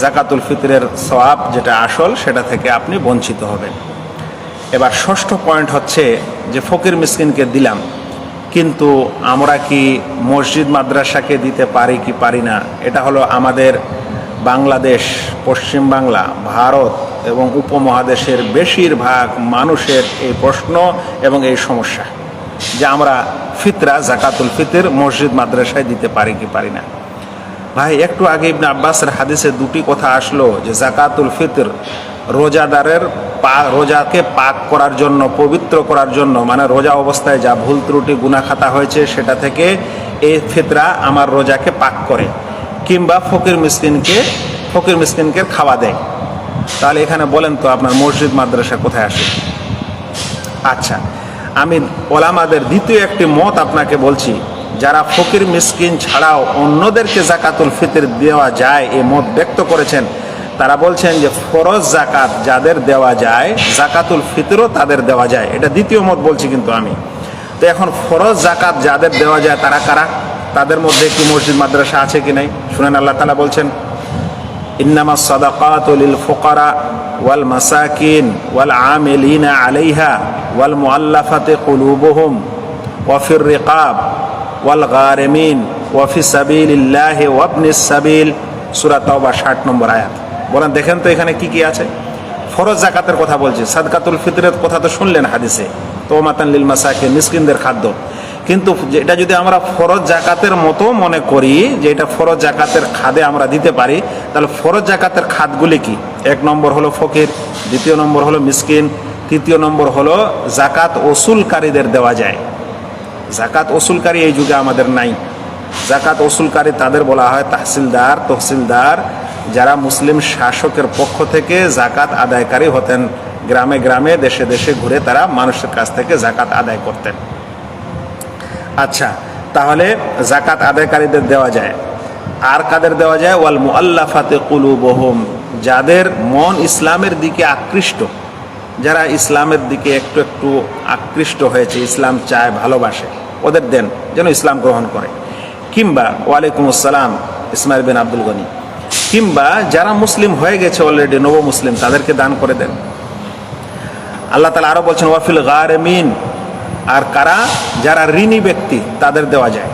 জাকাতুল ফিতরের সওয়াব যেটা আসল, সেটা থেকে আপনি বঞ্চিত হবেন। এবার ষষ্ঠ পয়েন্ট হচ্ছে যে ফকির মিসকিনকে দিলাম, কিন্তু আমরা কি মসজিদ মাদ্রাসাকে দিতে পারি কি পারি না? এটা হলো আমাদের বাংলাদেশ, পশ্চিমবাংলা, ভারত এবং উপমহাদেশের বেশিরভাগ মানুষের এই প্রশ্ন এবং এই সমস্যা যে আমরা ফিতরা, জাকাতুল ফিতর মসজিদ মাদ্রাসায় দিতে পারি কি পারি না। ভাই একটু আগে ইবনে আব্বাসের হাদিসে দুটি কথা আসলো যে জাকাতুল ফিতর রোজাদারের রোজাকে পাক করার জন্য, পবিত্র করার জন্য, মানে রোজা অবস্থায় যা ভুল ত্রুটি গুনাহ খাতা হয়েছে সেটা থেকে এই ফিতরা আমার রোজাকে পাক করে, কিংবা ফকির মিসকিনকে খাওয়া দেয়। তাহলে এখানে বলেন তো আপনার মসজিদ মাদ্রাসা কোথায় আসে? আচ্ছা, আমি ওলামাদের দ্বিতীয় একটি মত আপনাকে বলছি, যারা ফকির মিসকিন ছাড়াও অন্যদেরকে জাকাতুল ফিতর দেওয়া যায় এই মত ব্যক্ত করেছেন, তারা বলছেন যে ফরজ জাকাত যাদের দেওয়া যায় জাকাতুল ফিতরও তাদের দেওয়া যায়। এটা দ্বিতীয় মত বলছি কিন্তু আমি। তো এখন ফরজ জাকাত যাদের দেওয়া যায় তারা কারা? তাদের মধ্যে কি মসজিদ মাদ্রাসা আছে কি নাই? শুনেন, আল্লাহ তাআলা বলছেন, ইন্নামাস সাদাকাতু লিল ফুকারা ওয়াল মাসাকিন ওয়াল আমিলিনা আলাইহা ওয়াল মুআল্লাফাতি কুলুবুহুম ওয়া ফির রিকাব ওয়াল গারিমিন ওয়া ফি সাবিলিল্লাহি ওয়া ইবনিস সাবিল, সূরা তাওবা 60 নম্বর আয়াত। বলেন দেখেন তো এখানে কি কি আছে? ফরজ জাকাতের কথা বলছে, সাদকাতুল ফিতরের কথা তো শুনলেন হাদিসে, তোমাতান লিল মাসাকিন, মিসকিনদের খাদ্য। কিন্তু এটা যদি আমরা ফরজ জাকাতের মতো মনে করি যে এটা ফরজ জাকাতের খাদে আমরা দিতে পারি, তাহলে ফরজ জাকাতের খাতগুলি কি? এক নম্বর হলো ফকির, দ্বিতীয় নম্বর হলো মিসকিন, তৃতীয় নম্বর হলো জাকাত ওসুলকারীদের দেওয়া যায়। জাকাত ওসুলকারী এই যুগে আমাদের নাই। জাকাত ওসুলকারী তাদের বলা হয় তহসিলদার, যারা মুসলিম শাসকের পক্ষ থেকে জাকাত আদায়কারী হতেন। গ্রামে গ্রামে দেশে দেশে ঘুরে তারা মানুষের কাছ থেকে জাকাত আদায় করতেন। আচ্ছা, তাহলে জাকাত আদায়কারীদের দেওয়া যায়। আর কাদের দেওয়া যায়? ওয়াল মুআল্লাফাতি কুলুবুহুম, যাদের মন ইসলামের দিকে আকৃষ্ট, যারা ইসলামের দিকে একটু একটু আকৃষ্ট হয়েছে, ইসলাম চায়, ভালোবাসে, ওদের দেন যেন ইসলাম গ্রহণ করে। কিংবা ওয়ালাইকুম আসসালাম ইসমাইল বিন আব্দুল গনি, কিংবা যারা মুসলিম হয়ে গেছে অলরেডি, নব মুসলিম, তাদেরকে দান করে দেন। আল্লাহ তাআলা আরো বলছেন ওয়াফিল গারিমিন, আর কারা? যারা ঋণী ব্যক্তি, তাদের দেওয়া যায়।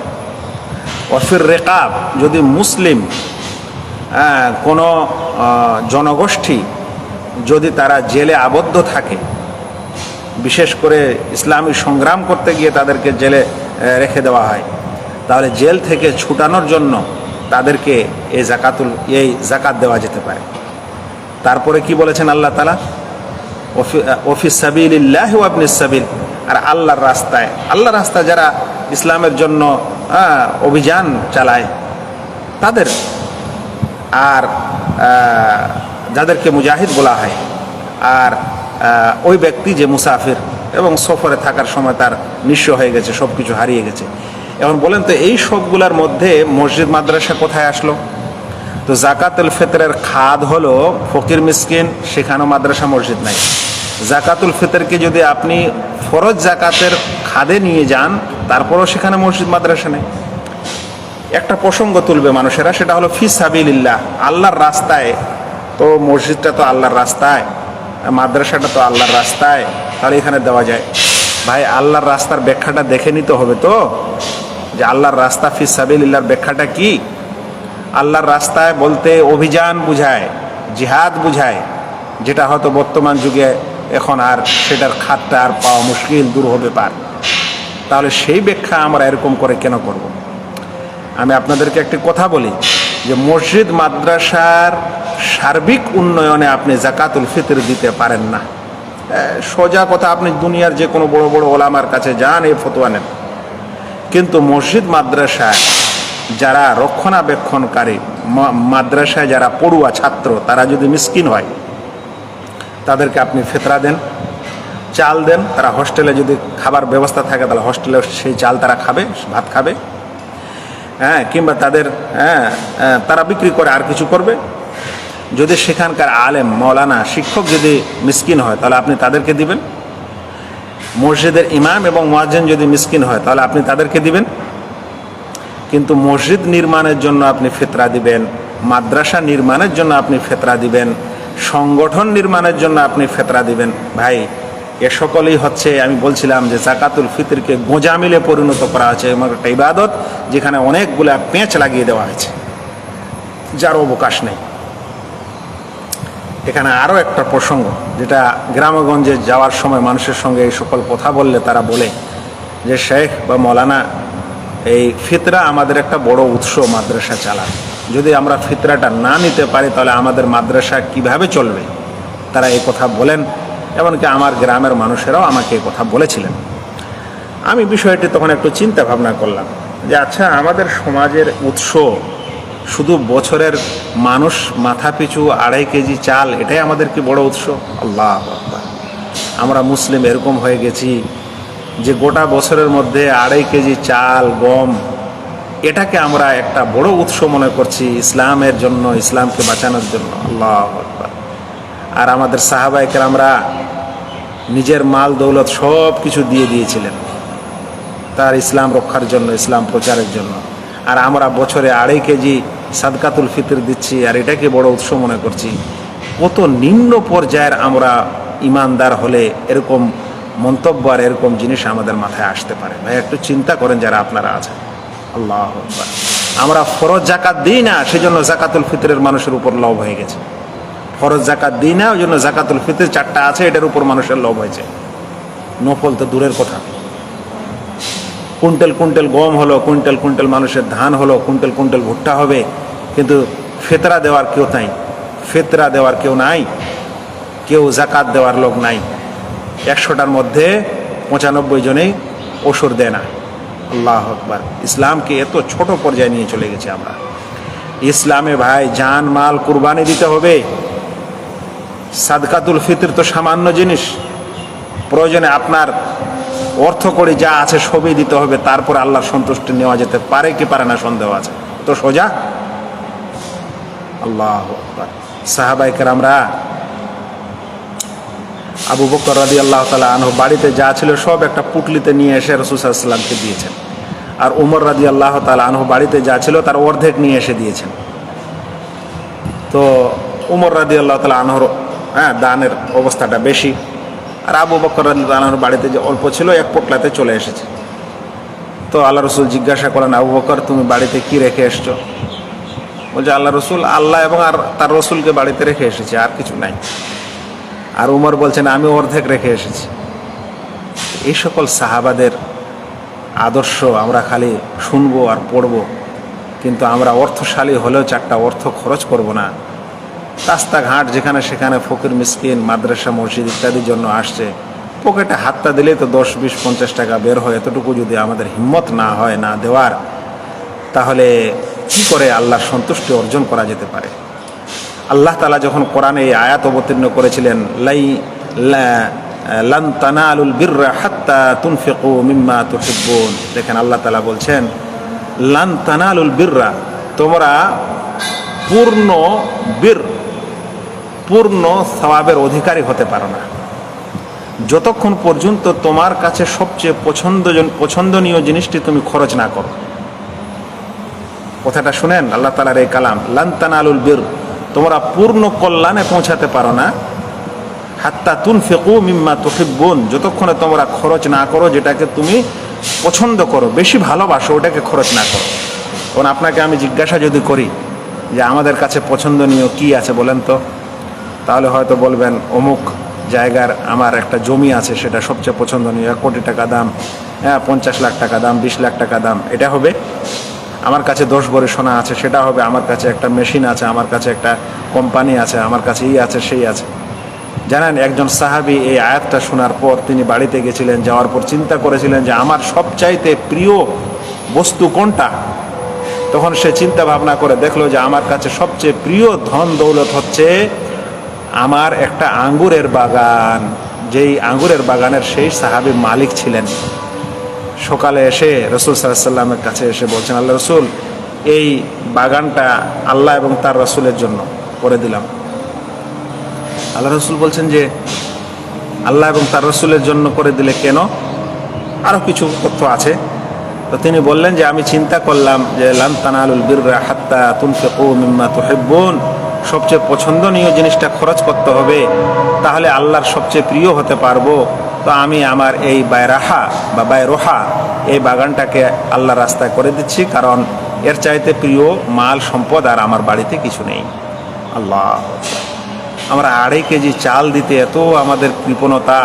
ওয়াফির রিকাব, যদি মুসলিম কোনো জনগোষ্ঠী যদি তারা জেলে আবদ্ধ থাকে, বিশেষ করে ইসলামী সংগ্রাম করতে গিয়ে তাদেরকে জেলে রেখে দেওয়া হয়, তাহলে জেল থেকে ছুটানোর জন্য তাদেরকে এই জাকাত দেওয়া যেতে পারে। তারপরে কি বলেছেন আল্লাহ তাআলা? ওফি সাবিলিল্লাহি ওয়া ইবনিস সাবিল, আর আল্লাহর রাস্তায় যারা ইসলামের জন্য অভিযান চালায় তাদের, আর যাদেরকে মুজাহিদ বলা হয়, আর ওই ব্যক্তি যে মুসাফির এবং সফরে থাকার সময় তার নিঃস্ব হয়ে গেছে, সব কিছু হারিয়ে গেছে। এখন বলেন তো এই সবগুলোর মধ্যে মসজিদ মাদ্রাসা কোথায় আসলো? তো জাকাতুল ফিতরের খাদ হলো ফকির মিসকিন, সেখানেও মাদ্রাসা মসজিদ নাই। জাকাতুল ফিতরকে যদি আপনি ফরজ জাকাতের খাদে নিয়ে যান, তারপরও সেখানে মসজিদ মাদ্রাসা নেই। একটা প্রসঙ্গ তুলবে মানুষেরা, সেটা হলো ফি সাবিলিল্লাহ, আল্লাহর রাস্তায়। তো মসজিদটা তো আল্লাহর রাস্তায়, মাদ্রাসাটা তো আল্লাহর রাস্তায়, তাহলে এখানে দেওয়া যায়। ভাই, আল্লাহর রাস্তার ব্যাখ্যাটা দেখে নিতে হবে তো, যে আল্লাহর রাস্তা ফি সাবিলিল্লাহর ব্যাখ্যাটা কি। আল্লাহর রাস্তায় বলতে অভিযান বুঝায়, জিহাদ বুঝায়, যেটা হয়তো বর্তমান যুগে এখন আর সেটার খাতটা আর পাওয়া মুশকিল, দূর হবে পার। তাহলে সেই ব্যাখ্যা আমরা এরকম করে কেন করব? আমি আপনাদেরকে একটি কথা বলি, যে মসজিদ মাদ্রাসার সার্বিক উন্নয়নে আপনি জাকাতুল ফিতর দিতে পারেন না। সোজা কথা, আপনি দুনিয়ার যে কোনো বড় বড় ওলামার কাছে যান, এই ফতোয়া নেন, কিন্তু মসজিদ মাদ্রাসায় যারা রক্ষণাবেক্ষণকারী, মাদ্রাসায় যারা পড়ুয়া ছাত্র, তারা যদি মিসকিন হয়, তাদেরকে আপনি ফিতরা দেন, চাল দেন। তারা হোস্টেলে যদি খাবার ব্যবস্থা থাকে, তাহলে হোস্টেলে সেই চাল তারা খাবে, ভাত খাবে, কিংবা তারা বিক্রি করে আর কিছু করবে। যদি সেখানকার আলেম, মৌলানা, শিক্ষক যদি মিসকিন হয়, তাহলে আপনি তাদেরকে দিবেন। মসজিদের ইমাম এবং মুয়াজ্জিন যদি মিসকিন হয়, তাহলে আপনি তাদেরকে দিবেন। কিন্তু মসজিদ নির্মাণের জন্য আপনি ফিতরা দিবেন, মাদ্রাসা নির্মাণের জন্য আপনি ফিতরা দিবেন, সংগঠন নির্মাণের জন্য আপনি ফিতরা দিবেন। ভাই, এ সকলেই হচ্ছে, আমি বলছিলাম যে জাকাতুল ফিতরকে গোঁজামিলে পরিণত করা হয়েছে, এমন একটা ইবাদত যেখানে অনেকগুলা পেঁচ লাগিয়ে দেওয়া হয়েছে, যার অবকাশ নেই। এখানে আরও একটা প্রসঙ্গ, যেটা গ্রামগঞ্জে যাওয়ার সময় মানুষের সঙ্গে এই সকল কথা বললে তারা বলে যে শেখ বা মৌলানা, এই ফিতরা আমাদের একটা বড় উৎস মাদ্রাসা চালায়। যদি আমরা ফিতরাটা না নিতে পারি তাহলে আমাদের মাদ্রাসা কিভাবে চলবে? তারা এই কথা বলেন, এমনকি আমার গ্রামের মানুষেরাও আমাকে এই কথা বলেছিলেন। আমি বিষয়টি তখন একটু চিন্তা ভাবনা করলাম যে আচ্ছা, আমাদের সমাজের উৎস শুধু বছরের মানুষ মাথাপিছু 2.5 কেজি চাল, এটাই আমাদের কি বড় উৎস? আল্লাহু আকবার! আমরা মুসলিম এরকম হয়ে গেছি যে গোটা বছরের মধ্যে 2.5 কেজি চাল, গম, এটাকে আমরা একটা বড় উৎস মনে করছি ইসলামের জন্য, ইসলামকে বাঁচানোর জন্য। আল্লাহু আকবার! আর আমাদের সাহাবায়ে কেরামরা নিজের মাল দৌলত সব কিছু দিয়ে দিয়েছিলেন তার ইসলাম রক্ষার জন্য, ইসলাম প্রচারের জন্য। আর আমরা বছরে 2.5 কেজি সাদকাতুল ফিতর দিচ্ছি আর এটাকে বড় উৎস মনে করছি। কত নিম্ন পর্যায়ের আমরা ইমানদার হলে এরকম মন্তব্য আর এরকম জিনিস আমাদের মাথায় আসতে পারে? ভাই একটু চিন্তা করেন যারা আপনারা আছেন। আল্লাহু আকবার! আমরা ফরজ জাকাত দিই না, সেজন্য জাকাতুল ফিতরের মানুষের উপর লোভ হয়ে গেছে। ফরজ জাকাত দিই না, ওই জন্য জাকাতুল ফিতর 4টা আছে, এটার উপর মানুষের লোভ হয়েছে। নফল তো দূরের কথা। কুইন্টাল কুইন্টাল গম হলো, কুইন্টাল কুইন্টাল মানুষের ধান হলো, কুইন্টাল কুইন্টাল ভুট্টা হবে, কিন্তু ফিতরা দেওয়ার কেউ নাই। ফিতরা দেওয়ার কেউ নাই, কেউ জাকাত দেওয়ার লোক নাই। 100টার মধ্যে 95 জনেই ওসর দেয় না। আল্লাহু আকবার! ইসলামকে এত ছোট পর্যায়ে নিয়ে চলে গেছে আমরা। ইসলামে ভাই জান মাল কুরবানি দিতে হবে। সাদকাতুল ফিতর তো সামান্য জিনিস, প্রয়োজনে আপনার অর্থ করে যা আছে সবই দিতে হবে, তারপর আল্লাহর সন্তুষ্টি নেওয়া যেতে পারে কি পারে না সন্দেহ আছে। তো সোজা। আল্লাহু আকবার! সাহাবায়ে কেরামরা আবু বকর রাদিয়াল্লাহু তাআলা আনহু বাড়িতে যা ছিল সব একটা পুটলিতে নিয়ে এসে রাসূল সাল্লাল্লাহু আলাইহি ওয়াসাল্লামকে দিয়েছেন। আর উমর রাদিয়াল্লাহু তাআলা আনহু বাড়িতে যা ছিল তার অর্ধেক নিয়ে এসে দিয়েছেন। তো উমর রাদিয়াল্লাহু তাআলা আনহুর দানের অবস্থাটা বেশি, আর আবু বকর রাদিয়াল্লাহু আনহুর বাড়িতে যে অল্প ছিল এক পোটলাতে চলে এসেছে। তো আল্লাহ রসুল জিজ্ঞাসা করেন, আবু বকর তুমি বাড়িতে কি রেখে এসছো? বলছে, আল্লাহ রসুল, আল্লাহ এবং আর তার রসুলকে বাড়িতে রেখে এসেছি, আর কিছু নাই। আর উমর বলছেন, আমি অর্ধেক রেখে এসেছি। এই সকল সাহাবাদের আদর্শ আমরা খালি শুনবো আর পড়বো, কিন্তু আমরা অর্থশালী হলেও 4টা অর্থ খরচ করব না। রাস্তাঘাট যেখানে সেখানে ফকির মিসকিন মাদ্রাসা মসজিদ ইত্যাদির জন্য আসছে, পকেটে হাতটা দিলেই তো 10, 20, 50 টাকা বের হয়। এতটুকু যদি আমাদের হিম্মত না হয় না দেওয়ার, তাহলে কি করে আল্লাহর সন্তুষ্টি অর্জন করা যেতে পারে? আল্লাহ তাআলা যখন কোরআনে এই আয়াত অবতীর্ণ করেছিলেন, লান তানালুল বিররা হাত্তা তুনফিকু মিম্মা তুহিব্বুন, দেখেন আল্লাহ তাআলা বলছেন লান তানালুল বিররা, তোমরা পূর্ণ সওয়াবের অধিকারী হতে পারো না যতক্ষণ পর্যন্ত তোমার কাছে সবচেয়ে পছন্দনীয় জিনিসটি তুমি খরচ না করো। কথাটা শুনেন, আল্লাহ তাআলার এই কালাম, লান তানালুল বির, তোমরা পূর্ণ কল্যাণে পৌঁছাতে পারো না হাত্তা তুনফিকু মিম্মা তুহিব্বুন, যতক্ষণে তোমরা খরচ না করো যেটাকে তুমি পছন্দ করো, বেশি ভালোবাসো, ওটাকে খরচ না করো। কারণ আপনাকে আমি জিজ্ঞাসা যদি করি যে আমাদের কাছে পছন্দনীয় কি আছে বলেন তো, তাহলে হয়তো বলবেন অমুক জায়গার আমার একটা জমি আছে, সেটা সবচেয়ে পছন্দনীয়, 1 কোটি টাকা দাম, 50 লাখ টাকা দাম, 20 লাখ টাকা দাম, এটা হবে। আমার কাছে 10 ভরি সোনা আছে, সেটা হবে। আমার কাছে একটা মেশিন আছে, আমার কাছে একটা কোম্পানি আছে, আমার কাছে এই আছে সেই আছে। জানেন, একজন সাহাবী এই আয়াতটা শোনার পর তিনি বাড়িতে গেছিলেন, যাওয়ার পর চিন্তা করেছিলেন যে আমার সবচাইতে প্রিয় বস্তু কোনটা। তখন সে চিন্তা ভাবনা করে দেখলো যে আমার কাছে সবচেয়ে প্রিয় ধন দৌলত হচ্ছে আমার একটা আঙ্গুরের বাগান, যেই আঙ্গুরের বাগানের সেই সাহাবী মালিক ছিলেন। সকালে এসে রাসূল সাল্লাল্লাহু আলাইহি ওয়াসাল্লামের কাছে এসে বলছেন, আল্লাহ রাসূল, এই বাগানটা আল্লাহ এবং তার রাসূলের জন্য করে দিলাম। আল্লাহ রাসূল বলছেন যে আল্লাহ এবং তার রাসূলের জন্য করে দিলে কেন? আরও কিছু তথ্য আছে। তো তিনি বললেন যে আমি চিন্তা করলাম যে লান তানালুল বিররা হাত্তা তুনফিকু মিম্মা তুহিব্বুন, সবচেয়ে পছন্দনীয় জিনিসটা খরচ করতে হবে, তাহলে আল্লাহর সবচেয়ে প্রিয় হতে পারবো। তো আমি আমার এই বাইরাহা বা বাইরোহা, এই বাগানটাকে আল্লাহর রাস্তায় করে দিচ্ছি, কারণ এর চাইতে প্রিয় মাল সম্পদ আর আমার বাড়িতে কিছু নেই। আল্লাহ, আমরা 2.5 কেজি চাল দিতে এত আমাদের কৃপণতা,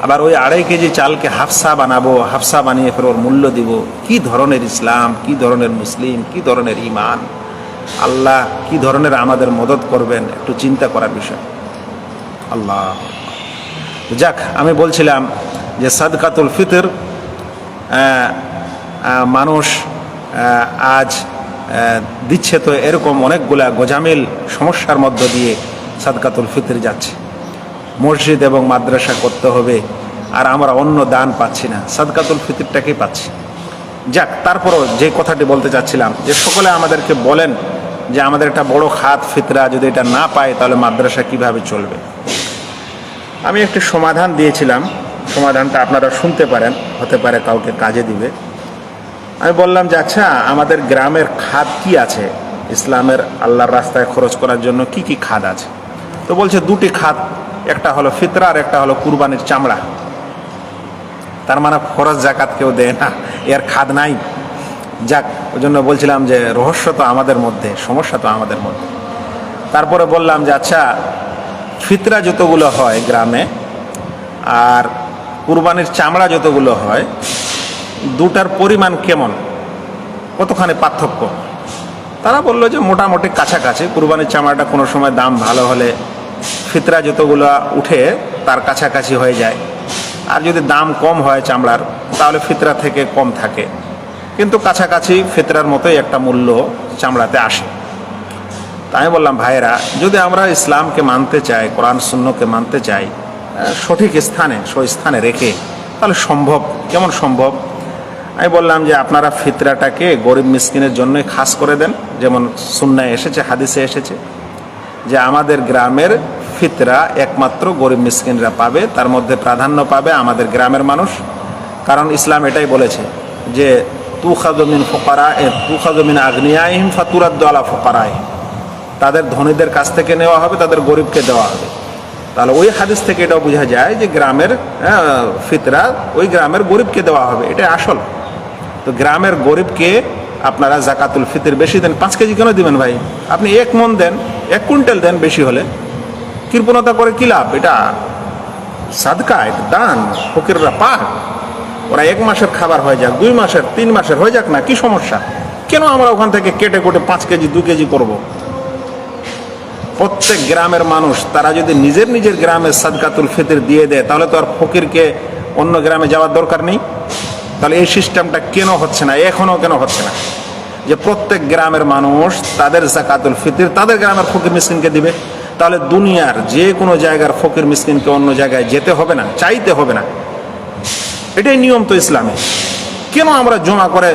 আবার ওই 2.5 কেজি চালকে হাফসা বানাবো, হাফসা বানিয়ে ফের ওর মূল্য দিব। কি ধরনের ইসলাম, কি ধরনের মুসলিম, কি ধরনের ইমান! আল্লাহ কি ধরনের আমাদের মদত করবেন, একটু চিন্তা করার বিষয়। আল্লাহ যাক, আমি বলছিলাম যে সাদকাতুল ফিতর মানুষ আজ দিচ্ছে তো এরকম অনেকগুলা গোজামিল সমস্যার মধ্য দিয়ে সাদকাতুল ফিতর যাচ্ছে। মসজিদ এবং মাদ্রাসা করতে হবে, আর আমরা অন্য দান পাচ্ছি না, সাদকাতুল ফিতরটাকেই পাচ্ছি। যাক, তারপরও যে কথাটি বলতে চাচ্ছিলাম যে সকলে আমাদেরকে বলেন যে আমাদের একটা বড় খাত ফিতরা, যদি এটা না পায় তাহলে মাদ্রাসা কিভাবে চলবে। আমি একটি সমাধান দিয়েছিলাম, সমাধানটা আপনারা শুনতে পারেন, হতে পারে কাউকে কাজে দিবে। আমি বললাম যে আচ্ছা, আমাদের গ্রামের খাত কি আছে, ইসলামের আল্লাহর রাস্তায় খরচ করার জন্য কি কি খাত আছে। তো বলছে দুটি খাত, একটা হলো ফিতরা আর একটা হলো কুরবানির চামড়া। তার মানে খরচ জাকাত কেউ দেয় না, এর খাত নাই। যাক, ওই জন্য বলছিলাম যে রহস্য তো আমাদের মধ্যে, সমস্যা তো আমাদের মধ্যে। তারপরে বললাম যে আচ্ছা, ফিতরা যতগুলো হয় গ্রামে আর কুরবানির চামড়া যতগুলো হয়, দুটার পরিমাণ কেমন, কতখানি পার্থক্য। তারা বললো যে মোটামুটি কাছাকাছি। কুরবানির চামড়াটা কোনো সময় দাম ভালো হলে ফিতরা যতগুলো উঠে তার কাছাকাছি হয়ে যায়, আর যদি দাম কম হয় চামড়ার তাহলে ফিতরা থেকে কম থাকে, কিন্তু কাছাকাছি ফিতরার মতোই একটা মূল্য চামড়াতে আসে। তাই আমি বললাম ভাইয়েরা, যদি আমরা ইসলামকে মানতে চাই, কোরআন সুন্নহকে মানতে চাই সঠিক স্থানে, স্থানে রেখে, তাহলে সম্ভব। কেমন সম্ভব? আমি বললাম যে আপনারা ফিতরাটাকে গরিব মিসকিনের জন্যই খাস করে দেন, যেমন সুন্নায় এসেছে, হাদিসে এসেছে যে আমাদের গ্রামের ফিতরা একমাত্র গরিব মিসকিনরা পাবে, তার মধ্যে প্রাধান্য পাবে আমাদের গ্রামের মানুষ। কারণ ইসলাম এটাই বলেছে যে তুখাযু মিন আগনিয়াইহিম ফাতুরাদ্দু আলা ফুকারাইহিম, তাদের ধনীদের কাছ থেকে নেওয়া হবে, তাদের গরিবকে দেওয়া হবে। তাহলে ওই হাদিস থেকে এটাও বোঝা যায় যে গ্রামের ফিতরা ওই গ্রামের গরিবকে দেওয়া হবে, এটা আসল। তো গ্রামের গরিবকে আপনারা জাকাতুল ফিতর বেশি দেন। 5 কেজি কেন দিবেন ভাই? আপনি 1 মণ দেন, 1 কুইন্টাল দেন, বেশি হলে কৃপণতা করে কি লাভ? এটা সাদকা, এটা দান, ফকিররা পাক। ওরা 1 মাসের খাবার হয়ে যাক, 2 মাসের, 3 মাসের হয়ে যাক না, কি সমস্যা? কেন আমরা ওখান থেকে কেটে কুটে 5 কেজি 2 কেজি করবো? প্রত্যেক গ্রামের মানুষ তারা যদি নিজের নিজের গ্রামের সাদকাতুল ফিতর দিয়ে দেয়, তাহলে তো আর ফকিরকে অন্য গ্রামে যাওয়ার দরকার নেই। তাহলে এই সিস্টেমটা কেন হচ্ছে না, এখনো কেন হচ্ছে না যে প্রত্যেক গ্রামের মানুষ তাদের জাকাতুল ফিতর তাদের গ্রামের ফকির মিসকিনকে দিবে? তাহলে দুনিয়ার যে কোনো জায়গার ফকির মিসকিনকে অন্য জায়গায় যেতে হবে না, চাইতে হবে না। এটাই নিয়ম তো ইসলামে। কেন আমরা জমা করে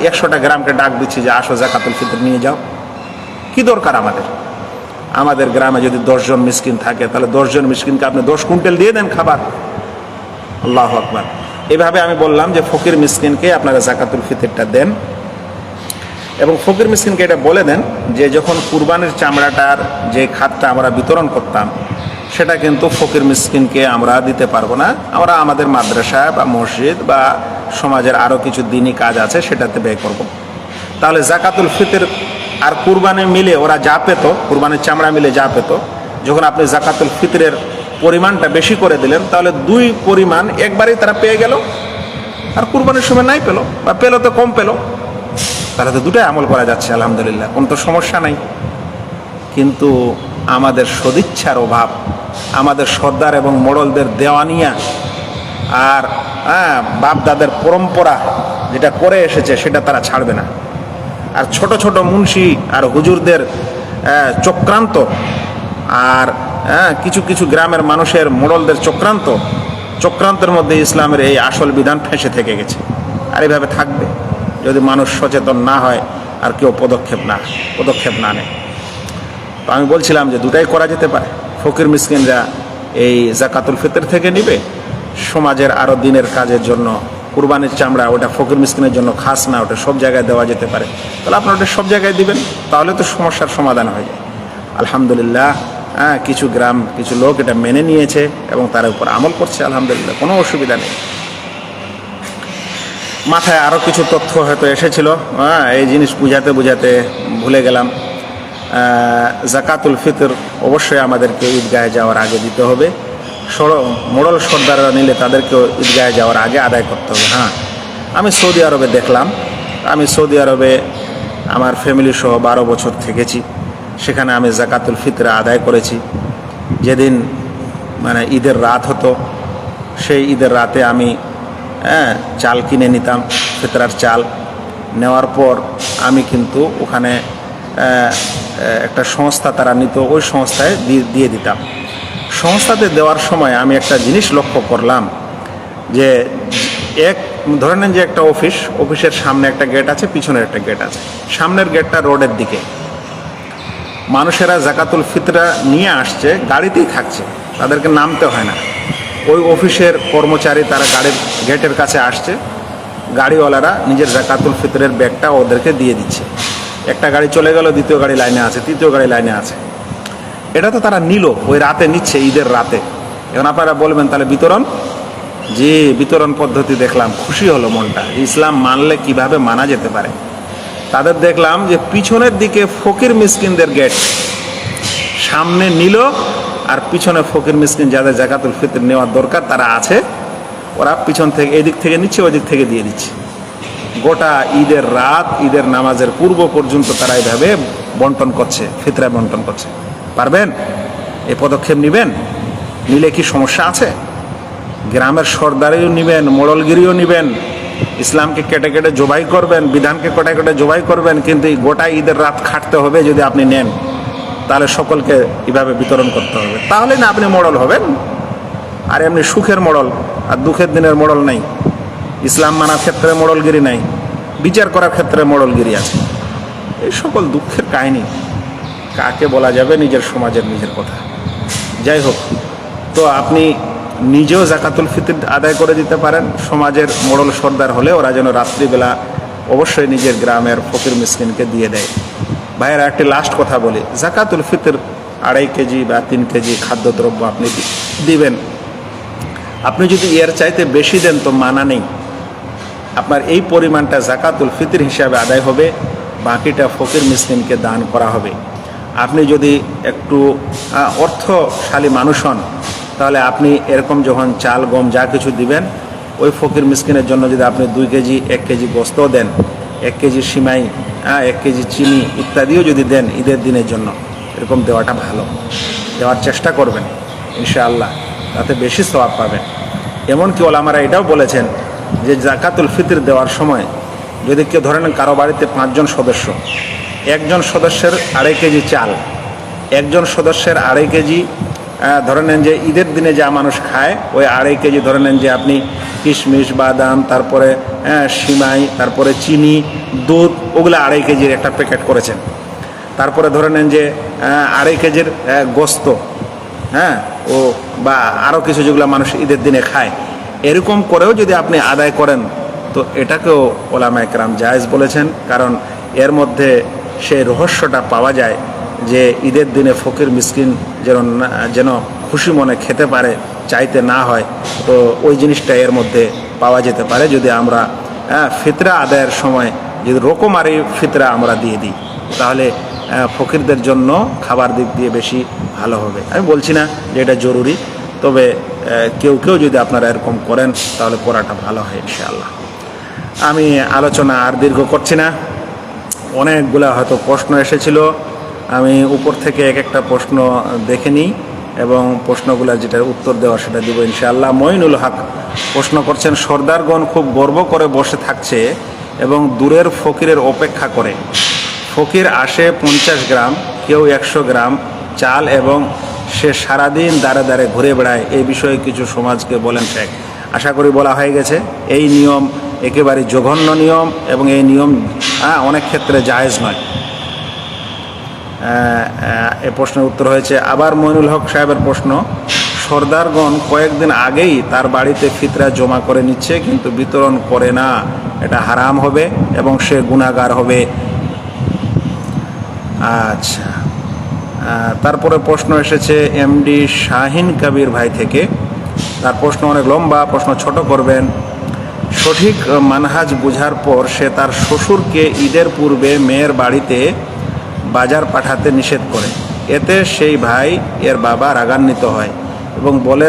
100টা গ্রামকে ডাক দিচ্ছি যে আসো জাকাতুল ফিতর নিয়ে যাও? কি দরকার আমাদের? আমাদের গ্রামে যদি 10 জন মিসকিন থাকে, তাহলে 10 জন মিসকিনকে আপনি 10 কুইন্টাল দিয়ে দেন খাবার। আল্লাহু আকবার। এভাবে আমি বললাম যে ফকির মিসকিনকে আপনারা জাকাতুল ফিতরটা দেন, এবং ফকির মিসকিনকে এটা বলে দেন যে যখন কুরবানির চামড়াটার যে খাতটা আমরা বিতরণ করতাম, সেটা কিন্তু ফকির মিসকিনকে আমরা দিতে পারবো না, আমরা আমাদের মাদ্রাসা বা মসজিদ বা সমাজের আরও কিছু দিনই কাজ আছে সেটাতে ব্যয় করব। তাহলে জাকাতুল ফিতর আর কুরবানি মিলে ওরা যা পেত, কুরবানির চামড়া মিলে যা পেত, যখন আপনি জাকাতুল ফিতরের পরিমাণটা বেশি করে দিলেন, তাহলে 2 পরিমাণ একবারেই তারা পেয়ে গেল, আর কুরবানির সময় নাই পেল, বা পেল তো কম পেল। তাহলে তো দুটাই আমল করা যাচ্ছে, আলহামদুলিল্লাহ, কোনো তো সমস্যা নাই। কিন্তু আমাদের সদিচ্ছার অভাব, আমাদের সর্দার এবং মোড়লদের দেওয়ানিয়া আর বাপ দাদের পরম্পরা যেটা করে এসেছে সেটা তারা ছাড়বে না। আর ছোট ছোট মুন্সি আর হুজুরদের চক্রান্ত, আর কিছু কিছু গ্রামের মানুষের মোড়লদের চক্রান্তের মধ্যে ইসলামের এই আসল বিধান ফেঁসে থেকে গেছে। আর এইভাবে থাকবে যদি মানুষ সচেতন না হয় আর কেউ পদক্ষেপ না নেয়। তো আমি বলছিলাম যে দুটাই করা যেতে পারে। ফকির মিসকিনরা এই জাকাতুল ফিতর থেকে নিবে, সমাজের আরও দিনের কাজের জন্য কুরবানির চামড়া ওটা ফকির মিসকিনের জন্য খাস না, ওটা সব জায়গায় দেওয়া যেতে পারে। তাহলে আপনারা ওটা সব জায়গায় দিবেন, তাহলে তো সমস্যার সমাধান হয়ে যায়। আলহামদুলিল্লাহ, কিছু গ্রাম, কিছু লোক এটা মেনে নিয়েছে এবং তার উপর আমল করছে, আলহামদুলিল্লাহ, কোনো অসুবিধা নেই। মাথায় আরও কিছু তথ্য হয়তো এসেছিল, এই জিনিস বুঝাতে ভুলে গেলাম। জাকাতুল ফিতর অবশ্যই আমাদেরকে ঈদগাহে যাওয়ার আগে দিতে হবে। মোড়ল সর্দাররা নিলে তাদেরকেও ঈদগাহে যাওয়ার আগে আদায় করতে হবে। আমি সৌদি আরবে দেখলাম, আমি সৌদি আরবে আমার ফ্যামিলি সহ 12 বছর থেকেছি। সেখানে আমি জাকাতুল ফিতর আদায় করেছি। যেদিন মানে ঈদের রাত হতো, সেই ঈদের রাতে আমি চাল কিনে নিতাম, ফিতরার চাল। নেওয়ার পর আমি কিন্তু ওখানে একটা সংস্থা তারা নিত, ওই সংস্থায় দিয়ে দিতাম। সংস্থাতে দেওয়ার সময় আমি একটা জিনিস লক্ষ্য করলাম যে ধরে নেন যে একটা অফিসের সামনে একটা গেট আছে, পিছনের একটা গেট আছে। সামনের গেটটা রোডের দিকে। মানুষেরা জাকাতুল ফিতরা নিয়ে আসছে, গাড়িতেই থাকছে, তাদেরকে নামতে হয় না। ওই অফিসের কর্মচারী তারা গাড়ির গেটের কাছে আসছে, গাড়িওয়ালারা নিজের জাকাতুল ফিতরের ব্যাগটা ওদেরকে দিয়ে দিচ্ছে। একটা গাড়ি চলে গেল, দ্বিতীয় গাড়ি লাইনে আছে, তৃতীয় গাড়ি লাইনে আছে। এটা তো তারা নিল, ওই রাতে নিচ্ছে, ঈদের রাতে। এখন আপনারা বলবেন তাহলে বিতরণ? যে বিতরণ পদ্ধতি দেখলাম, খুশি হলো মনটা। ইসলাম মানলে কিভাবে মানা যেতে পারে। তাদের দেখলাম যে পিছনের দিকে ফকির মিসকিনদের গেট, সামনে নিল, আর পিছনে ফকির মিসকিন যাদের জাকাতুল ফিতর নেওয়ার দরকার তারা আছে, ওরা পিছন থেকে এদিক থেকে নিচ্ছে, ওই দিক থেকে দিয়ে দিচ্ছে। গোটা ঈদের রাত, ঈদের নামাজের পূর্ব পর্যন্ত তারা এইভাবে বন্টন করছে, ফিতরা বন্টন করছে। পারবেন? এই পদক্ষেপ নেবেন? নিলে কি সমস্যা আছে? গ্রামের সর্দারিও নেবেন, মোড়লগিরিও নেবেন, ইসলামকে কেটে কেটে জবাই করবেন, বিধানকে কেটে কেটে জবাই করবেন, কিন্তু এই গোটা ঈদের রাত খাটতে হবে। যদি আপনি নেন তাহলে সকলকে এভাবে বিতরণ করতে হবে, তাহলে না আপনি মোড়ল হবেন। আর এমনি সুখের মোড়ল আর দুঃখের দিনের মোড়ল নাই। ইসলাম মানার ক্ষেত্রে মোড়লগিরি নাই, বিচার করার ক্ষেত্রে মোড়লগিরি আছে। এই সকল দুঃখের কাহিনী কাকে বলা যাবে? নিজের সমাজের নিজের কথা। যাই হোক, তো আপনি নিজেও জাকাতুল ফিতর আদায় করে দিতে পারেন। সমাজের মোড়ল সর্দার হলে ওরা যেন রাত্রিবেলা অবশ্যই নিজের গ্রামের ফকির মিসকিনকে দিয়ে দেয়। ভাইয়েরা, একটি লাস্ট কথা বলি। জাকাতুল ফিতর 2.5 কেজি বা 3 কেজি খাদ্যদ্রব্য আপনি দিবেন। আপনি যদি এর চাইতে বেশি দেন তো মানা নেই। আপনার এই পরিমাণটা জাকাতুল ফিতর হিসাবে আদায় হবে, বাকিটা ফকির মিসকিনকে দান করা হবে। আপনি যদি একটু অর্থশালী মানুষ হন, তাহলে আপনি এরকম যখন চাল গম যা কিছু দিবেন, ওই ফকির মিসকিনের জন্য যদি আপনি 2 কেজি 1 কেজি গোস্ত দেন, 1 কেজি সিমাই, 1 কেজি চিনি ইত্যাদিও যদি দেন ঈদের দিনের জন্য, এরকম দেওয়াটা ভালো। দেওয়ার চেষ্টা করবেন, ইনশাআল্লাহ তাতে বেশি সওয়াব পাবেন। এমনকি ওলামারা এটাও বলেছেন যে জাকাতুল ফিতর দেওয়ার সময় যদি কেউ ধরেন কারো বাড়িতে 5 জন সদস্য, একজন সদস্যের 2.5 কেজি চাল, একজন সদস্যের 2.5 কেজি, ধরে নেন যে ঈদের দিনে যা মানুষ খায় ওই 2.5 কেজি, ধরে নেন যে আপনি কিশমিশ, বাদাম, তারপরে সিমাই, তারপরে চিনি, দুধ, ওগুলো 2.5 কেজির একটা প্যাকেট করেছেন। তারপরে ধরে নেন যে 2.5 কেজির গোস্ত, ও বা আরও কিছু যেগুলো মানুষ ঈদের দিনে খায়, এরকম করেও যদি আপনি আদায় করেন তো এটাকেও ওলামায়ে কেরাম জায়েজ বলেছেন। কারণ এর মধ্যে সেই রহস্যটা পাওয়া যায় যে ঈদের দিনে ফকির মিসকিন যেন খুশি মনে খেতে পারে, চাইতে না হয়। তো ওই জিনিসটা এর মধ্যে পাওয়া যেতে পারে যদি আমরা ফিতরা আদায়ের সময় যদি রকমারি ফিতরা আমরা দিয়ে দিই, তাহলে ফকিরদের জন্য খাবার দিক দিয়ে বেশি ভালো হবে। আমি বলছি না যে এটা জরুরি, তবে কেউ যদি আপনারা এরকম করেন তাহলে করাটা ভালো হয় ইনশাআল্লাহ। আমি আলোচনা আর দীর্ঘ করছি না। অনেকগুলা হয়তো প্রশ্ন এসেছিল, আমি উপর থেকে এক একটা প্রশ্ন দেখে নিই এবং প্রশ্নগুলো যেটার উত্তর দেওয়া সেটা দিব ইনশাআল্লাহ। মঈনুল হক প্রশ্ন করছেন, সর্দারগণ খুব গর্ব করে বসে থাকছে এবং দূরের ফকিরের অপেক্ষা করে। ফকির আসে 50 গ্রাম, কেউ 100 গ্রাম চাল এবং সে সারাদিন দাঁড়ে দাঁড়ে ঘুরে বেড়ায়। এই বিষয়ে কিছু সমাজকে বলেন শেখ। আশা করি বলা হয়ে গেছে। এই নিয়ম একেবারে জঘন্য নিয়ম এবং এই নিয়ম অনেক ক্ষেত্রে জায়েজ নয়। এ প্রশ্নের উত্তর হয়েছে। আবার মঈনুল হক সাহেবের প্রশ্ন, সর্দারগণ কয়েকদিন আগেই তার বাড়িতে ফিতরা জমা করে নিচ্ছে কিন্তু বিতরণ করে না, এটা হারাম হবে এবং সে গুনাহগার হবে। আচ্ছা, তারপরে প্রশ্ন এসেছে এমডি শাহিন কবির ভাই থেকে। তার প্রশ্ন অনেক লম্বা, প্রশ্ন ছোট করবেন। সঠিক মানহাজ বুঝার পর সে তার শ্বশুরকে ঈদের পূর্বে মেয়ের বাড়িতে বাজার পাঠাতে নিষেধ করে। এতে সেই ভাই এর বাবা রাগান্বিত হয় এবং বলে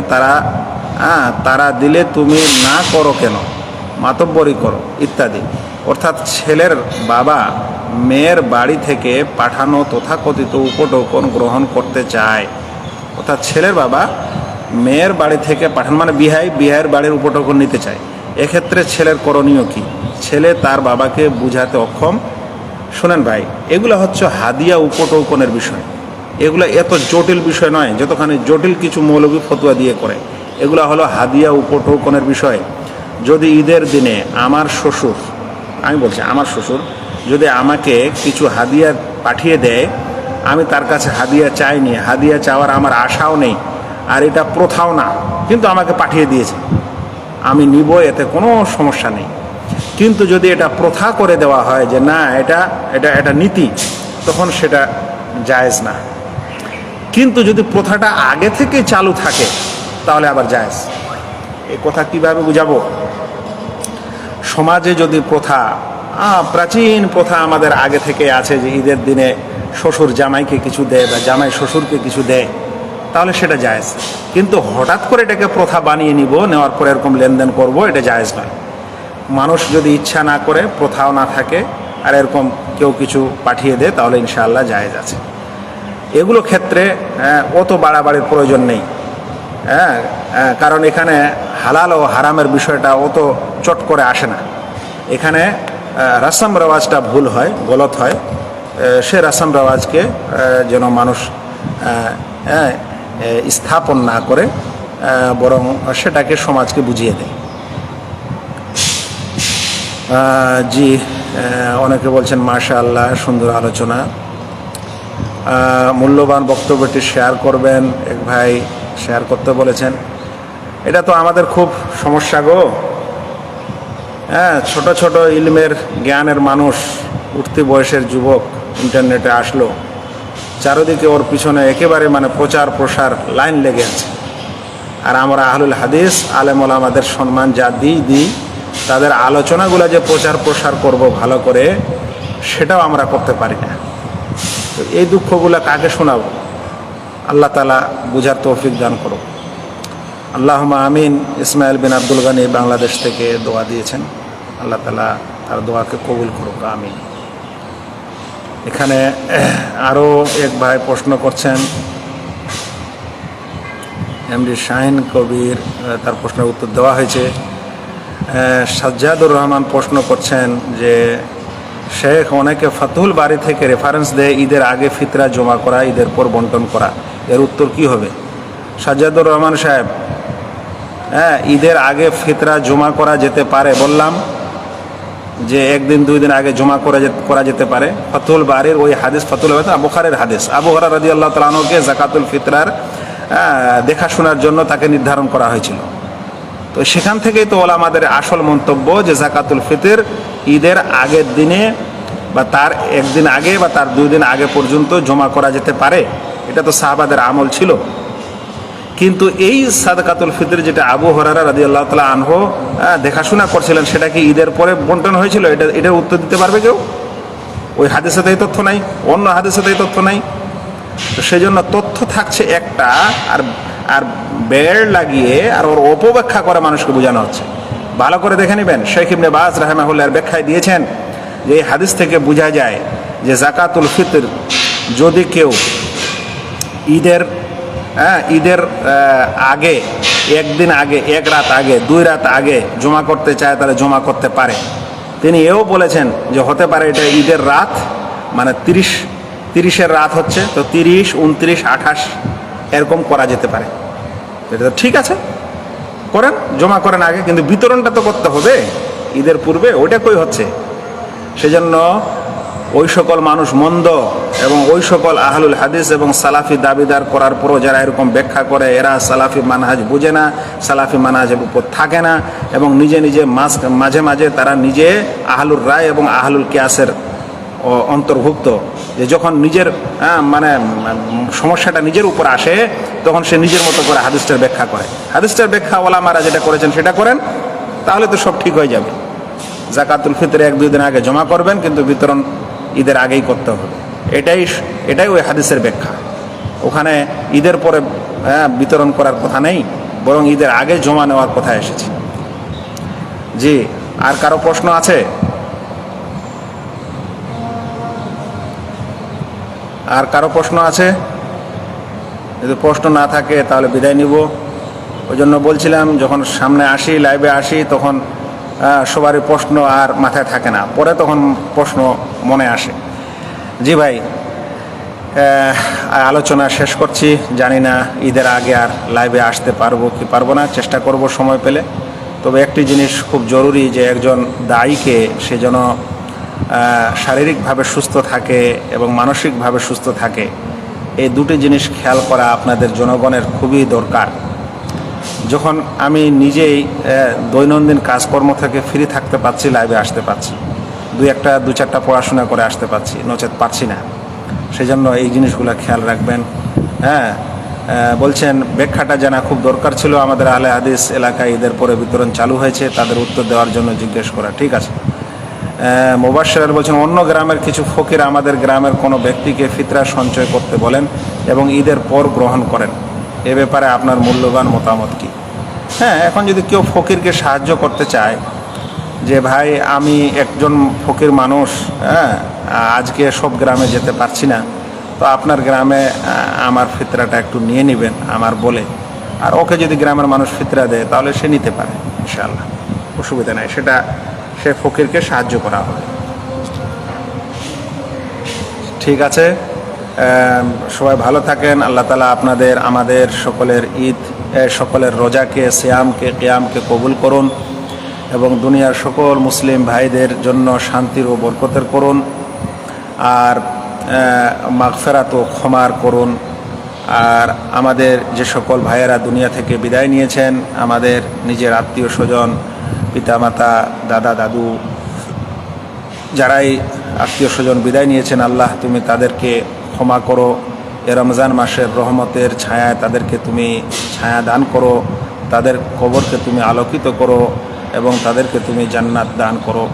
তারা দিলে তুমি না করো কেন? মাতব্বরি করো ইত্যাদি। অর্থাৎ ছেলের বাবা মেয়ের বাড়ি থেকে পাঠানো তথাকথিত উপটোকন গ্রহণ করতে চায়। অর্থাৎ ছেলের বাবা মেয়ের বাড়ি থেকে পাঠানো মানে বিহাইয়ের বাড়ির উপটোকন নিতে চায়। এক্ষেত্রে ছেলের করণীয় কি? ছেলে তার বাবাকে বুঝাতে অক্ষম। শোনেন ভাই, এগুলো হচ্ছে হাদিয়া উপটোকনের বিষয়। এগুলো এত জটিল বিষয় নয় যতখানি জটিল কিছু মৌলবী ফতুয়া দিয়ে করে। এগুলো হলো হাদিয়া উপটোকনের বিষয়। যদি ঈদের দিনে আমার শ্বশুর, আমি বলছি আমার শ্বশুর যদি আমাকে কিছু হাদিয়া পাঠিয়ে দেয়, আমি তার কাছে হাদিয়া চাইনি, হাদিয়া চাওয়ার আমার আশাও নেই, আর এটা প্রথাও না, কিন্তু আমাকে পাঠিয়ে দিয়েছে, আমি নিব, এতে কোনো সমস্যা নেই। কিন্তু যদি এটা প্রথা করে দেওয়া হয় যে না এটা এটা এটা নীতি, তখন সেটা জায়েজ না। কিন্তু যদি প্রথাটা আগে থেকে চালু থাকে তাহলে আবার জায়েজ। এই কথা কিভাবে বুঝাবো? সমাজে যদি প্রথা, প্রাচীন প্রথা আমাদের আগে থেকে আছে যে ঈদের দিনে শ্বশুর জামাইকে কিছু দেয় বা জামাই শ্বশুরকে কিছু দেয়, তাহলে সেটা জায়েজ। কিন্তু হঠাৎ করে এটাকে প্রথা বানিয়ে নিব, নেওয়ার পরে এরকম লেনদেন করব, এটা জায়েজ নয়। মানুষ যদি ইচ্ছা না করে, প্রথাও না থাকে, আর এরকম কেউ কিছু পাঠিয়ে দেয়, তাহলে ইনশাআল্লাহ জায়েজ আছে। এগুলো ক্ষেত্রে অত বাড়াবাড়ির প্রয়োজন নেই। কারণ এখানে হালাল ও হারামের বিষয়টা অত চট করে আসে না। এখানে রাসম রেওয়াজটা ভুল হয়, গলত হয়। সে রাসম রেওয়াজকে যেন মানুষ স্থাপন না করে, বরং সেটাকে সমাজকে বুঝিয়ে দেয়। জি, অনেকে বলছেন মাশাআল্লাহ, সুন্দর আলোচনা, মূল্যবান বক্তব্যটি শেয়ার করবেন। এক ভাই শেয়ার করতে বলেছেন। এটা তো আমাদের খুব সমস্যা গো। ছোট ছোট ইলমের জ্ঞানের মানুষ, উঠতি বয়সের যুবক ইন্টারনেটে আসলো, চারিদিকে ওর পিছনে একেবারে মানে প্রচার প্রসার লাইন লেগে আছে। আর আমরা আহলুল হাদিস আলেম ওলামাদের সম্মান যা দিই, তাদের আলোচনাগুলো যে প্রচার প্রসার করব ভালো করে, সেটাও আমরা করতে পারি না। তো এই দুঃখগুলো কাকে শোনাবো? আল্লাহ তাআলা বুঝার তৌফিক দান করো। আল্লাহুম্মা আমিন। ইসমাইল বিন আব্দুল গানি বাংলাদেশ থেকে দোয়া দিয়েছেন, আল্লাহ তাআলা তার দোয়াকে কবুল করুক, আমিন। এখানে আরও এক ভাই প্রশ্ন করছেন, এমডি শাহিন কবির, তার প্রশ্নের উত্তর দেওয়া হয়েছে। সাজ্জাদুর রহমান প্রশ্ন করছেন যে শেখ অনেকে ফাতুল বাড়ি থেকে রেফারেন্স দেয় ঈদের আগে ফিতরা জমা করা, ঈদের পর বন্টন করা, এর উত্তর কি হবে? সাজ্জাদুর রহমান সাহেব, ঈদের আগে ফিতরা জমা করা যেতে পারে, বললাম যে একদিন দুই দিন আগে জমা করা যেতে পারে। ফাতুল বাড়ির ওই হাদিস, ফাতুল বুখারীর হাদিস, আবু হুরায়রা রাদিয়াল্লাহু তাআলা আনহুকে যাকাতুল ফিতরার দেখাশোনার জন্য তাকে নির্ধারণ করা হয়েছিল। তো সেখান থেকেই তো ওলামাদের আসল মন্তব্য যে যাকাতুল ফিতর ঈদের আগের দিনে বা তার একদিন আগে বা তার দুই দিন আগে পর্যন্ত জমা করা যেতে পারে। এটা তো সাহাবাদের আমল ছিল। কিন্তু এই সাদকাতুল ফিতর যেটা আবু হুরায়রা রাদিয়াল্লাহু তাআলা আনহু দেখাশোনা করছিলেন, সেটা কি ঈদের পরে বন্টন হয়েছিল? এটার উত্তর দিতে পারবে কেউ? ওই হাদিসে তো এই তথ্য নাই, অন্য হাদিসে তো এই তথ্য নাই। তো সেই জন্য তথ্য থাকছে একটা, আর বেড় লাগিয়ে আর ওর অপব্যাখ্যা করে মানুষকে বোঝানো হচ্ছে। ভালো করে দেখে নেবেন, শেখ ইবনে বাজ রাহিমাহুল্লাহর ব্যাখ্যায় দিয়েছেন যে এই হাদিস থেকে বোঝা যায় যে যাকাতুল ফিতর যদি কেউ ঈদের আগে, একদিন আগে, এক রাত আগে, দুই রাত আগে জমা করতে চায়, তাহলে জমা করতে পারে। তিনি এও বলেছেন যে হতে পারে এটা ঈদের রাত, মানে 30-এর রাত হচ্ছে, তো 30, 29, 28 এরকম করা যেতে পারে। এটা তো ঠিক আছে, করেন, জমা করেন আগে, কিন্তু বিতরণটা তো করতে হবে ঈদের পূর্বে। ওইটা কই হচ্ছে? সেজন্য ওই সকল মানুষ মন্দ এবং ওই সকল আহলুল হাদিস এবং সালাফি দাবিদার করার পরও যারা এরকম ব্যাখ্যা করে, এরা সালাফি মানহাজ বুঝে না, সালাফি মানহাজের উপর থাকে না, এবং নিজে নিজে মাঝে মাঝে তারা নিজে আহলুর রায় এবং আহলুল কিয়াসের অন্তর্ভুক্ত। যে যখন নিজের মানে সমস্যাটা নিজের উপর আসে, তখন সে নিজের মতো করে হাদিসটার ব্যাখ্যা করে। হাদিসটার ব্যাখ্যা ওলামারা যেটা করেছেন সেটা করেন, তাহলে তো সব ঠিক হয়ে যাবে। যাকাতুল ফিতর 1-2 দিন আগে জমা করবেন, কিন্তু বিতরণ ঈদের আগেই করতে হবে। এটাই ওই হাদিসের ব্যাখ্যা। ওখানে ঈদের পরে বিতরণ করার কথা নেই, বরং ঈদের আগে জমা নেওয়ার কথা এসেছে। জি, আর কারো প্রশ্ন আছে? আর কারো প্রশ্ন আছে? যদি প্রশ্ন না থাকে তাহলে বিদায় নিব। ওই জন্য বলছিলাম, যখন সামনে আসি, লাইভে আসি, তখন সবারই প্রশ্ন আর মাথায় থাকে না, পরে তখন প্রশ্ন মনে আসে। জি ভাই, আলোচনা শেষ করছি। জানি না ঈদের আগে আর লাইভে আসতে পারবো কি পারবো না, চেষ্টা করব সময় পেলে। তবে একটি জিনিস খুব জরুরি, যে একজন দায়ীকে সে যেন শারীরিকভাবে সুস্থ থাকে এবং মানসিকভাবে সুস্থ থাকে। এই দুটি জিনিস খেয়াল করা আপনাদের জনগণের খুবই দরকার। যখন আমি নিজেই দৈনন্দিন কাজকর্ম থেকে ফ্রি থাকতে পারছি, লাইভে আসতে পারছি, দু চারটা পড়াশোনা করে আসতে পারছি, নচেত পারছি না। সেই জন্য এই জিনিসগুলো খেয়াল রাখবেন। হ্যাঁ, বলছেন ব্যাখ্যাটা জানা খুব দরকার ছিল। আমাদের আহলে হাদিস এলাকায় ঈদের পরে বিতরণ চালু হয়েছে, তাদের উত্তর দেওয়ার জন্য জিজ্ঞেস করা। ঠিক আছে। মুবাশশির বলছেন, অন্য গ্রামের কিছু ফকির আমাদের গ্রামের কোনো ব্যক্তিকে ফিতরা সঞ্চয় করতে বলেন এবং ঈদের পর গ্রহণ করেন। এ ব্যাপারে আপনার মূল্যবান মতামত কী? হ্যাঁ, এখন যদি কেউ ফকিরকে সাহায্য করতে চায়, যে ভাই আমি একজন ফকির মানুষ, হ্যাঁ, আজকে সব গ্রামে যেতে পারছি না, তো আপনার গ্রামে আমার ফিতরাটা একটু নিয়ে নেবেন আমার বলে, আর ওকে যদি গ্রামের মানুষ ফিতরা দেয় তাহলে সে নিতে পারে, ইনশাআল্লাহ, অসুবিধা নেই। সেটা সে ফকিরকে সাহায্য করা হবে। ঠিক আছে, সবাই ভালো থাকেন। আল্লাহ তাআলা আপনাদের, আমাদের সকলের ঈদ, সকলের রোজাকে, সিয়ামকে, কিয়ামকে কবুল করুন এবং দুনিয়ার সকল মুসলিম ভাইদের জন্য শান্তির ও বরকতের করুন, আর মাগফিরাত ও ক্ষমার করুন। আর আমাদের যে সকল ভাইয়েরা দুনিয়া থেকে বিদায় নিয়েছেন, আমাদের নিজের আত্মীয় স্বজন, পিতামাতা, দাদা দাদু, যারাই আত্মীয় স্বজন বিদায় নিয়েছেন, আল্লাহ তুমি তাদেরকে ক্ষমা করো। এ রমজান মাসের রহমতের ছায়ায় তাদেরকে তুমি ছায়া দান করো, তাদের কবরকে তুমি আলোকিত করো এবং তাদেরকে তুমি জান্নাত দান করো।